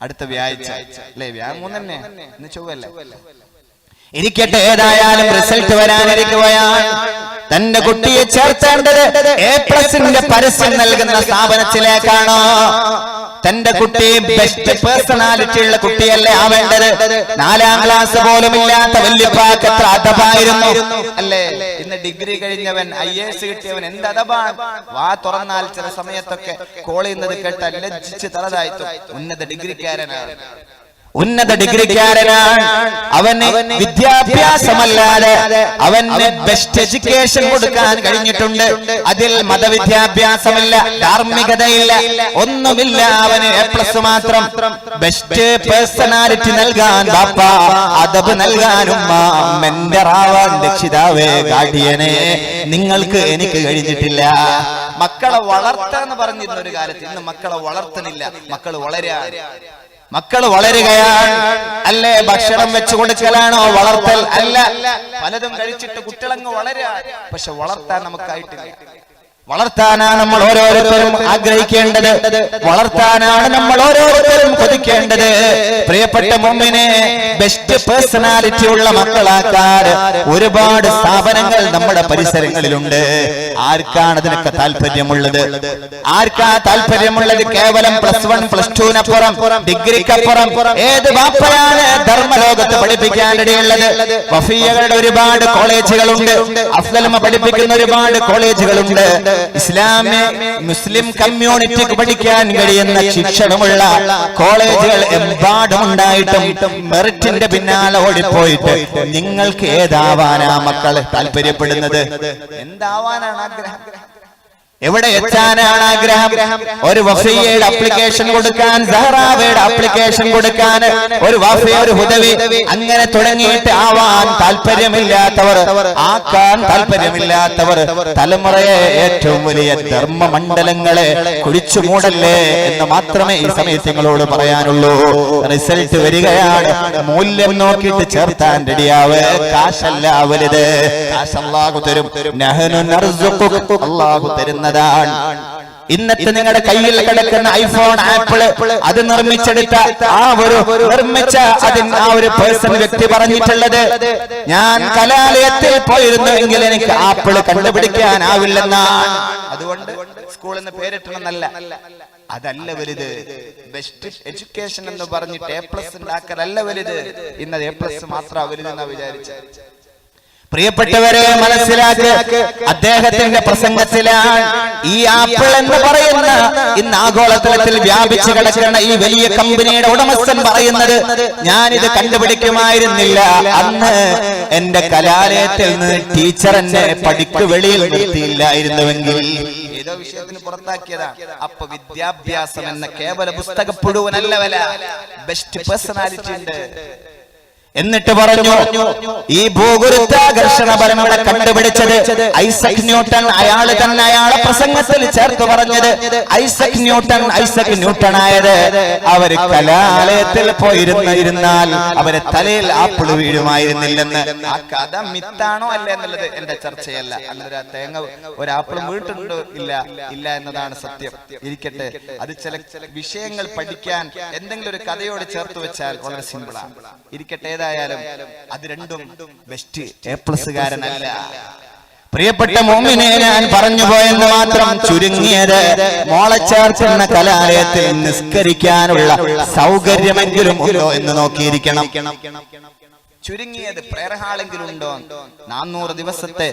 അടുത്ത വ്യാഴാഴ്ച അല്ലേ? വ്യാഴം 3 തന്നെ, ഇന്ന് ചൊവ്വല്ലേ? ഇരിക്കട്ടെ, ഏതായാലും റിസൾട്ട് വരാനിരിക്കുകയാണ്. തന്റെ കുട്ടിയെ ചേർത്തേണ്ടത് A+ന്റെ പരസ്യം നൽകുന്ന സ്ഥാപനത്തിലേക്കാണോ? തന്റെ കുട്ടി ബെസ്റ്റ് പേഴ്സണാലിറ്റി ഉള്ള കുട്ടിയല്ലേ ആവേണ്ടത്? 4ാം ക്ലാസ് പോലും ഇല്ലാത്ത വല്യപ്പാക്ക് എത്ര അദബായിരുന്നു അല്ലേ? ഇന്ന് ഡിഗ്രി കഴിഞ്ഞവൻ, IAS കിട്ടിയവൻ എന്ത് അദബാണ്! വാ തുറന്നാൽ ചില സമയത്തൊക്കെ കോൾ ചെയ്യുന്നത് കേട്ടാൽ ലജ്ജിച്ച് തലതായിട്ടു. ഉന്നത ഡിഗ്രിക്കാരനാണ്. അവന് വിദ്യാഭ്യാസമല്ലാതെ അവന് ബെസ്റ്റ് എഡ്യൂക്കേഷൻ കൊടുക്കാൻ കഴിഞ്ഞിട്ടുണ്ട്. അതിൽ മതവിദ്യാഭ്യാസമില്ല, ധാർമ്മികതയില്ല, ഒന്നുമില്ല. അവന് A+ മാത്രം. ബെസ്റ്റ് പേഴ്സണാലിറ്റി നൽകാൻ ബാപ്പ, അദബ് നൽകാൻ ഉമ്മ, മെന്ററാവാൻ രക്ഷിതാവേ, ഗാർഡിയനെ നിങ്ങൾക്ക് എനിക്ക് കഴിഞ്ഞിട്ടില്ല. മക്കളെ വളർത്താന്ന് പറഞ്ഞിരുന്ന ഒരു കാലത്ത് ഇന്ന് മക്കളെ വളർത്തുന്നില്ല. മക്കൾ വളരുകയാണ് അല്ലേ? ഭക്ഷണം വെച്ചു കൊടുക്കലാണോ വളർത്തൽ? അല്ല. പലതും കഴിച്ചിട്ട് കുട്ടികളങ്ങ് വളരുക. പക്ഷെ വളർത്താൻ നമുക്കായിട്ടില്ല. വളർത്താനാണ് നമ്മൾ ഓരോരുത്തരും ആഗ്രഹിക്കേണ്ടത്. വളർത്താനാണ് നമ്മൾ ഓരോരുത്തരും കൊതിക്കേണ്ടത്. പ്രിയപ്പെട്ട മുഅ്മിനെ, ബെസ്റ്റ് പേഴ്സണാലിറ്റി ഉള്ള മക്കളാക്കാൻ ഒരുപാട് സ്ഥാപനങ്ങൾ നമ്മുടെ പരിസരങ്ങളിലുണ്ട്. ആർക്കാണ് അതിനൊക്കെ താല്പര്യമുള്ളത്? ആർക്കാ താല്പര്യമുള്ളത്? കേവലം +1 +2നപ്പുറം, ഡിഗ്രിക്കപ്പുറം ഏത് വാപ്പയാണ് ധർമ്മലോകത്ത് പഠിപ്പിക്കാനിടയുള്ളത്? വഫിയകളുടെ ഒരുപാട് കോളേജുകളുണ്ട്. അഫ്ദലുമ പഠിപ്പിക്കുന്ന ഒരുപാട് കോളേജുകളുണ്ട്. മുസ്ലിം കമ്മ്യൂണിറ്റിക്ക് പഠിക്കാൻ കഴിയുന്ന ശിക്ഷണമുള്ള കോളേജുകൾ എമ്പാടുമുണ്ടായിട്ടും മെറിറ്റിന്റെ പിന്നാലെ ഓടിപ്പോയിട്ട് നിങ്ങൾക്ക് ഏതാവാനാ മക്കളെ താല്പര്യപ്പെടുന്നത്? എന്താവാനാണ് ആഗ്രഹം? എവിടെ എത്താനാണ് ആഗ്രഹം? ഒരു വഫിയയുടെ അപ്ലിക്കേഷൻ കൊടുക്കാൻ, സഹറാവയുടെ അപ്ലിക്കേഷൻ കൊടുക്കാൻ, ഒരു വഫിയ, ഒരു ഹുദവി, അങ്ങനെ തുടങ്ങിയിട്ട് ആവാൻ താല്പര്യമില്ലാത്തവർ, ആക്കാൻ താല്പര്യമില്ലാത്തവർ തലമുറയെ ഏറ്റവും വലിയ ധർമ്മമണ്ഡലങ്ങളെ കുഴിച്ചു മൂടല്ലേ എന്ന് മാത്രമേ ഈ സമയത്ത് നിങ്ങളോട് പറയാനുള്ളൂ. റിസൾട്ട് വരികയാണ്. മൂല്യം നോക്കിയിട്ട് ചേർത്താൻ റെഡിയാവ്. കാശല്ല വലുത്. കാശ് അല്ലാഹു തരും. നഹ്നു നർസുഖുക, അല്ലാഹു തരുന്ന. ഇന്നത്തെ നിങ്ങളുടെ കയ്യിൽ കിടക്കുന്ന ഐഫോൺ, ആപ്പിള്, അത് നിർമ്മിച്ചെടുത്ത ആ ഒരു പേഴ്സൺ, വ്യക്തി പറഞ്ഞിട്ടുള്ളത്, ഞാൻ കലാലയത്തിൽ പോയിരുന്നുവെങ്കിൽ എനിക്ക് ആപ്പിള് കണ്ടുപിടിക്കാനാവില്ലെന്നാണ്. അതുകൊണ്ട് സ്കൂളിൽ നിന്ന് പേരിട്ടണമെന്നല്ല. അതല്ല വലുത്. ബെസ്റ്റ് എഡ്യൂക്കേഷൻ എന്ന് പറഞ്ഞിട്ട് A+ ഉണ്ടാക്കലല്ല വലുത്. ഇന്നത് A+ മാത്രം വലുതെന്നാ വിചാരിച്ചത്. പ്രിയപ്പെട്ടവരെ, മനസ്സിലാക്ക്. അദ്ദേഹത്തിന്റെ പ്രസംഗത്തിലാണ് ഈ ആപ്പിൾ എന്ന് പറയുന്ന ഇന്ന് ആഗോളതലത്തിൽ വ്യാപിച്ചു കിടക്കുന്ന ഈ വലിയ കമ്പനിയുടെ ഉടമസ്ഥൻ പറയുന്നത്, ഞാനിത് കണ്ടുപിടിക്കുമായിരുന്നില്ല. അന്ന് എന്റെ കലാലയത്തിൽ നിന്ന് ടീച്ചർ എന്നെ പഠിക്ക് വെളിയിൽ നിർത്തിയില്ലായിരുന്നുവെങ്കിൽ. ഏതോ വിഷയത്തിന് പുറത്താക്കിയതാണ്. അപ്പൊ വിദ്യാഭ്യാസം എന്ന കേവല പുസ്തക പുഴുവനല്ല വില. ബെസ്റ്റ് പേഴ്സണാലിറ്റി ഉണ്ട്. എന്നിട്ട് പറഞ്ഞു, ഈ ഭൂഗുരുത്വാകർഷണ ബലം ഇവിടെ കണ്ടുപിടിച്ചത് ഐസക് ന്യൂട്ടൺ. അയാള് തന്നെ അയാളെ പ്രസംഗത്തിൽ ചേർത്ത് പറഞ്ഞത് ഐസക് ന്യൂട്ടൺ ആയത് അവര് കലാലയത്തിൽ പോയിരുന്നാൽ അവരെ തലയിൽ ആപ്പിൾ വീഴുമായിരുന്നില്ലെന്ന്. ആ കഥ മിത്താണോ അല്ല എന്നുള്ളത് എന്റെ ചർച്ചയല്ല. അങ്ങനെ തേങ്ങ ഒരു ആപ്പിൾ വീട്ടുണ്ടോ? ഇല്ല എന്നതാണ് സത്യം. ഇരിക്കട്ടെ, അത് ചില വിഷയങ്ങൾ പഠിക്കാൻ എന്തെങ്കിലും ഒരു കഥയോട് ചേർത്ത് വെച്ചാൽ വളരെ സിമ്പിളാണ്. ഇരിക്കട്ടെ, ഏതായാലും അത് രണ്ടും ബെസ്റ്റ് A+കാരനല്ല. പ്രിയപ്പെട്ട മുഅ്മിനെ, ഞാൻ പറഞ്ഞു പോയെന്ന് മാത്രം. ചുരുങ്ങിയത് മോളെ ചേർക്കുന്ന കലാലയത്തിൽ നിസ്കരിക്കാനുള്ള സൗകര്യമെങ്കിലും ഉണ്ടോ എന്ന് നോക്കിയിരിക്കണം. ചുരുങ്ങിയത് പ്രയർ ഹാളെങ്കിലും ഉണ്ടോ? 400 ദിവസത്തെ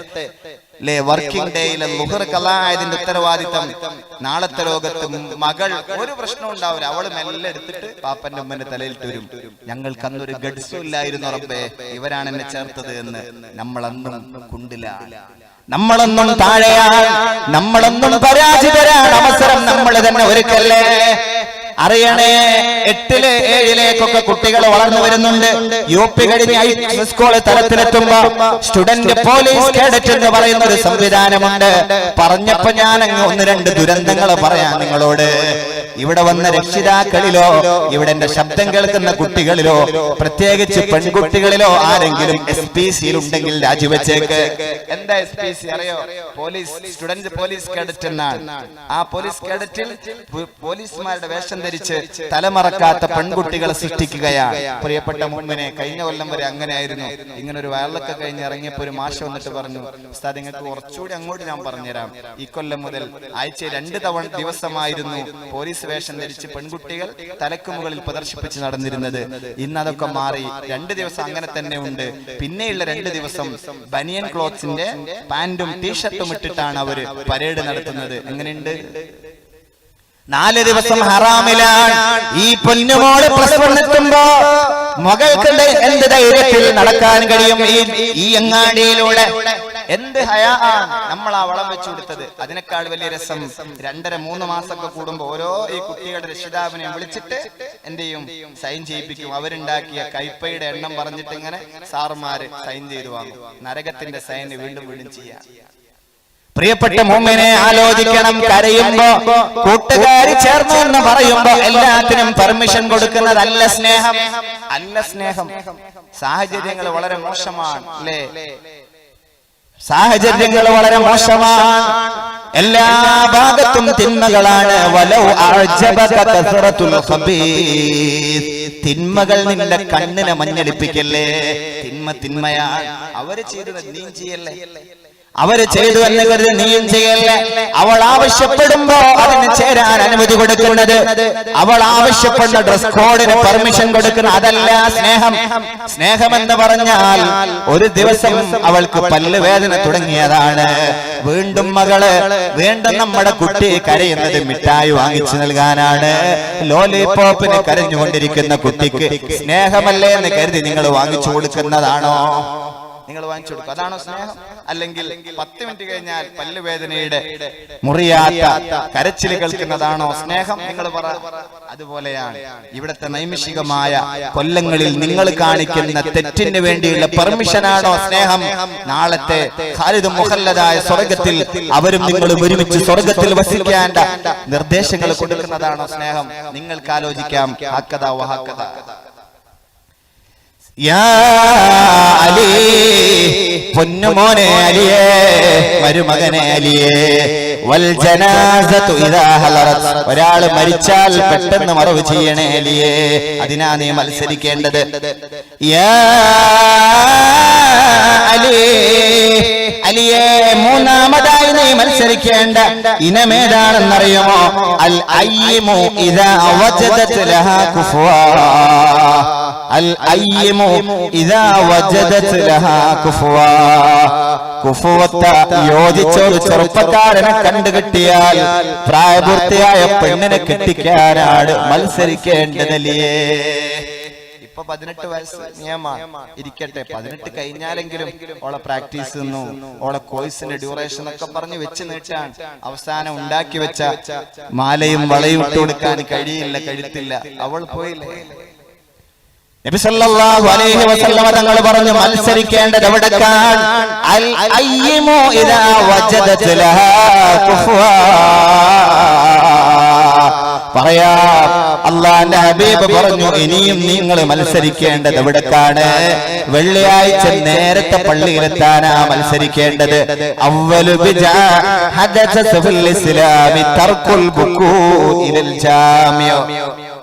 വർക്കിംഗ് ഡേയിലെ ലുഹർ ഖലാഅത്തിന്റെ ഉത്തരവാദിത്തം നാളത്തെ ലോകത്ത് മകൾ ഒരു പ്രശ്നം ഉണ്ടാവില്ല, അവള് മെല്ലെ എടുത്തിട്ട് പാപ്പന്റെ ഉമ്മന്റെ തലയിലിട്ട് വരും. ഞങ്ങൾക്ക് അന്നൊരു ഗഡ്സും ഇല്ലായിരുന്നു റബ്ബേ, ഇവരാണ് എന്നെ ചേർത്തത് എന്ന് നമ്മളന്നും കുണ്ടില്ല, നമ്മളൊന്നും താഴെയാണ്, നമ്മളൊന്നും പരാജിതരാണ്. അവസരം നമ്മൾ തന്നെ ഒരുക്കല്ലേ. അറിയണേ, 8-ല് 7-ലേക്കൊക്കെ കുട്ടികൾ വളർന്നു വരുന്നുണ്ട്. UP കഴിഞ്ഞ് സ്കൂൾ തലത്തിലെത്തുമ്പോ സ്റ്റുഡന്റ് പോലീസ് കേഡറ്റ് എന്ന് പറയുന്ന ഒരു സംവിധാനമുണ്ട്. പറഞ്ഞപ്പോ ഞാൻ അങ്ങ് 1-2 ദുരന്തങ്ങൾ പറയാം നിങ്ങളോട്. ഇവിടെ വന്ന രക്ഷിതാക്കളിലോ ഇവിടെ എന്റെ ശബ്ദം കേൾക്കുന്ന കുട്ടികളിലോ പ്രത്യേകിച്ച് പെൺകുട്ടികളിലോ ആരെങ്കിലും SPC ഉണ്ടെങ്കിൽ രാജിവെച്ചേക്ക്. എന്താ SPC അറിയോ? പോലീസ് സ്റ്റുഡന്റ് പോലീസ് കേഡറ്റ് എന്നാണ്. ആ പോലീസ് കേഡറ്റിൽ പോലീസുമാരുടെ വേഷം ധരിച്ച് തലമറക്കാത്ത പെൺകുട്ടികളെ സൃഷ്ടിക്കുകയാണ്. പ്രിയപ്പെട്ട മുമ്പിനെ കഴിഞ്ഞ കൊല്ലം വരെ അങ്ങനെയായിരുന്നു. ഇങ്ങനെ ഒരു വയറിളൊക്കെ കഴിഞ്ഞ് ഇറങ്ങിയപ്പോ ഒരു മാഷ് വന്നിട്ട് പറഞ്ഞു, ഉസ്താദ് നിങ്ങൾക്ക് കുറച്ചുകൂടി അങ്ങോട്ട് ഞാൻ പറഞ്ഞുതരാം. ഈ കൊല്ലം മുതൽ ആഴ്ച 2 ദിവസമായിരുന്നു പോലീസ് വേഷം ധരിച്ച് പെൺകുട്ടികൾ തലക്ക് മുകളിൽ പ്രദർശിപ്പിച്ച് നടന്നിരുന്നത്. ഇന്ന് അതൊക്കെ മാറി 2 ദിവസം അങ്ങനെ തന്നെ ഉണ്ട്. പിന്നെയുള്ള 2 ദിവസം ബനിയൻ ക്ലോത്ത്സിന്റെ പാന്റും ടീഷർട്ടും ഇട്ടിട്ടാണ് അവര് പരേഡ് നടത്തുന്നത്. എങ്ങനെയുണ്ട്? 4 ദിവസം ഹറാമിലാണ്. ഈ പൊന്നുമോള് പ്ലസ് 1 എത്തുമ്പോ മകൾക്ക് എന്ത് ധൈര്യത്തിൽ നടക്കാൻ കഴിയും ഈ അങ്ങാടിയിലൂടെ? എന്ത് ഹയാ നമ്മൾ ആ വളം വെച്ചു കൊടുത്തത്. അതിനേക്കാൾ വലിയ രസം 2.5-3 മാസമൊക്കെ കൂടുമ്പോ ഓരോ ഈ കുട്ടികളുടെ രക്ഷിതാവിനെ വിളിച്ചിട്ട് എന്ത് ചെയ്യും? സൈൻ ചെയ്യിപ്പിക്കും. അവരുണ്ടാക്കിയ കൈപ്പയുടെ എണ്ണം പറഞ്ഞിട്ട് ഇങ്ങനെ സാറുമാര് സൈൻ ചെയ്തു വാങ്ങും. നരകത്തിന്റെ സൈൻ വീണ്ടും വീണ്ടും ചെയ്യാം. പ്രിയപ്പെട്ട മുഅ്മിനെ ആലോചിക്കണം. കരയുമ്പോ കൂട്ടുകാരി ചേർന്നു എന്ന് പറയുമ്പോ എല്ലാത്തിനും പെർമിഷൻ കൊടുക്കുന്നതല്ല സ്നേഹം, അല്ല സ്നേഹം. സാഹചര്യങ്ങൾ വളരെ മോശമാണ് അല്ലേ? സാഹചര്യങ്ങൾ വളരെ മോശമാണ്. എല്ലാ ഭാഗത്തും തിന്മകളാണ്. വലൗ അഅജബക കസറത്തുൽ ഖബീസ്. തിന്മകൾ നിന്റെ കണ്ണിനെ മഞ്ഞളിപ്പിക്കല്ലേ. തിന്മയാണ്. അവര് ചെയ്തത് നീ ചെയ്യല്ലേ. അവര് ചെയ്തു എന്ന് കരുതി നീയും ചെയ്യല്ലേ. അവൾ ആവശ്യപ്പെടുമ്പോ അതിന് ചേരാൻ അനുമതി കൊടുക്കുന്നത്, അവൾ ആവശ്യപ്പെടുന്ന ഡ്രസ് കോഡിന് പെർമിഷൻ കൊടുക്കുന്ന അതല്ല സ്നേഹം. സ്നേഹമെന്ന് പറഞ്ഞാൽ ഒരു ദിവസം അവൾക്ക് പല്ലുവേദന തുടങ്ങിയതാണ്, വീണ്ടും മകള് വീണ്ടും നമ്മുടെ കുട്ടി കരയുന്നത് മിഠായി വാങ്ങിച്ചു നൽകാനാണ്. ലോലിപോപ്പിന് കരഞ്ഞുകൊണ്ടിരിക്കുന്ന കുട്ടിക്ക് സ്നേഹമല്ലേ എന്ന് കരുതി നിങ്ങൾ വാങ്ങിച്ചു കൊടുക്കുന്നതാണോ? നിങ്ങൾ വാങ്ങിച്ചു കൊടുക്കും, അതാണോ സ്നേഹം? അല്ലെങ്കിൽ 10 മിനിറ്റ് കഴിഞ്ഞാൽ പല്ലുവേദനയുടെ മുറിയാത്ത കരച്ചിൽ കേൾക്കുന്നതാണോ സ്നേഹം? നിങ്ങൾ പറ. അതുപോലെയാണ് ഇവിടുത്തെ നൈമിഷികമായ കൊല്ലങ്ങളിൽ നിങ്ങൾ കാണിക്കുന്ന തെറ്റിന് വേണ്ടിയുള്ള പെർമിഷനാണോ സ്നേഹം? നാളത്തെ ഖാലിദും മുഖല്ലദായ സ്വർഗത്തിൽ അവരും നിങ്ങളും ഒരുമിച്ച് സ്വർഗത്തിൽ വസിക്കേണ്ട നിർദ്ദേശങ്ങൾ കൊടുക്കുന്നതാണോ സ്നേഹം? നിങ്ങൾക്ക് ആലോചിക്കാം. ഹക്കദാ വഹക്കദാ. യാ അലി, പൊന്നുമോനെ അലിയേ, മരുമകനെ അലിയേ, വൽ ജനാസതു ഇദാ ഹലറത്. ഒരാള് മരിച്ചാൽ പെട്ടെന്ന് മറവ് ചെയ്യണേ അലിയേ. അതിനാ നീ മത്സരിക്കേണ്ടത്. യാ അലി, അലിയേ, മൂന്നാമതായി നീ മത്സരിക്കേണ്ട ഇനമേതാണെന്നറിയുമോ? അൽ അയ്യിമു ഇദാ വജദത് ലഹാ കുഫ്വാ. അൽ അയ്യിമു ഇദാ വജദത് ലഹാ കുഫ്വാ. കുഫുവത്ത യോജിച്ചൊരു ചെറുപ്പക്കാരനെ കണ്ടുകിട്ടിയാൽ പ്രായപൂർത്തിയായ പെണ്ണിനെ കെട്ടിക്കാനാണ് മത്സരിക്കേണ്ടതല്ലേ. ഇപ്പൊ 18 വയസ്സ് നിയമമാണ് ഇരിക്കട്ടെ, 18 കഴിഞ്ഞാലെങ്കിലും ഓളെ പ്രാക്ടീസ് നിന്നു ഓളെ കോഴ്സിന്റെ ഡ്യൂറേഷൻ ഒക്കെ പറഞ്ഞ് വെച്ച് നീട്ടാൻ അവസാനം ഉണ്ടാക്കി വെച്ച മാലയും വളയും ഇട്ട് കൊടുക്കാൻ കഴിയില്ല, കഴുത്തില്ല. അവൾ പോയില്ലേ? നബി സല്ലല്ലാഹു അലൈഹി വസല്ലമ തങ്ങൾ പറഞ്ഞു മത്സരിക്കേണ്ടത് എവിടേക്കാണ്? അൽ അയ്യിമു ഇദാ വജദത് ലഹാ കുഫ്വാ. പറയാ അല്ലാഹുവിന്റെ ഹബീബ് പറഞ്ഞു ഇനിയും നിങ്ങൾ മത്സരിക്കേണ്ടത് എവിടേക്കാണ്? വെള്ളിയാഴ്ച നേരത്തെ പള്ളിയിലെത്താനാ മത്സരിക്കേണ്ടത്. അവ്വലു ബിജാ ഹദസ ഫിൽ ഇസ്ലാമി തർക്കുൽ ബുകൂ ഇലൽ ജാമിഅ.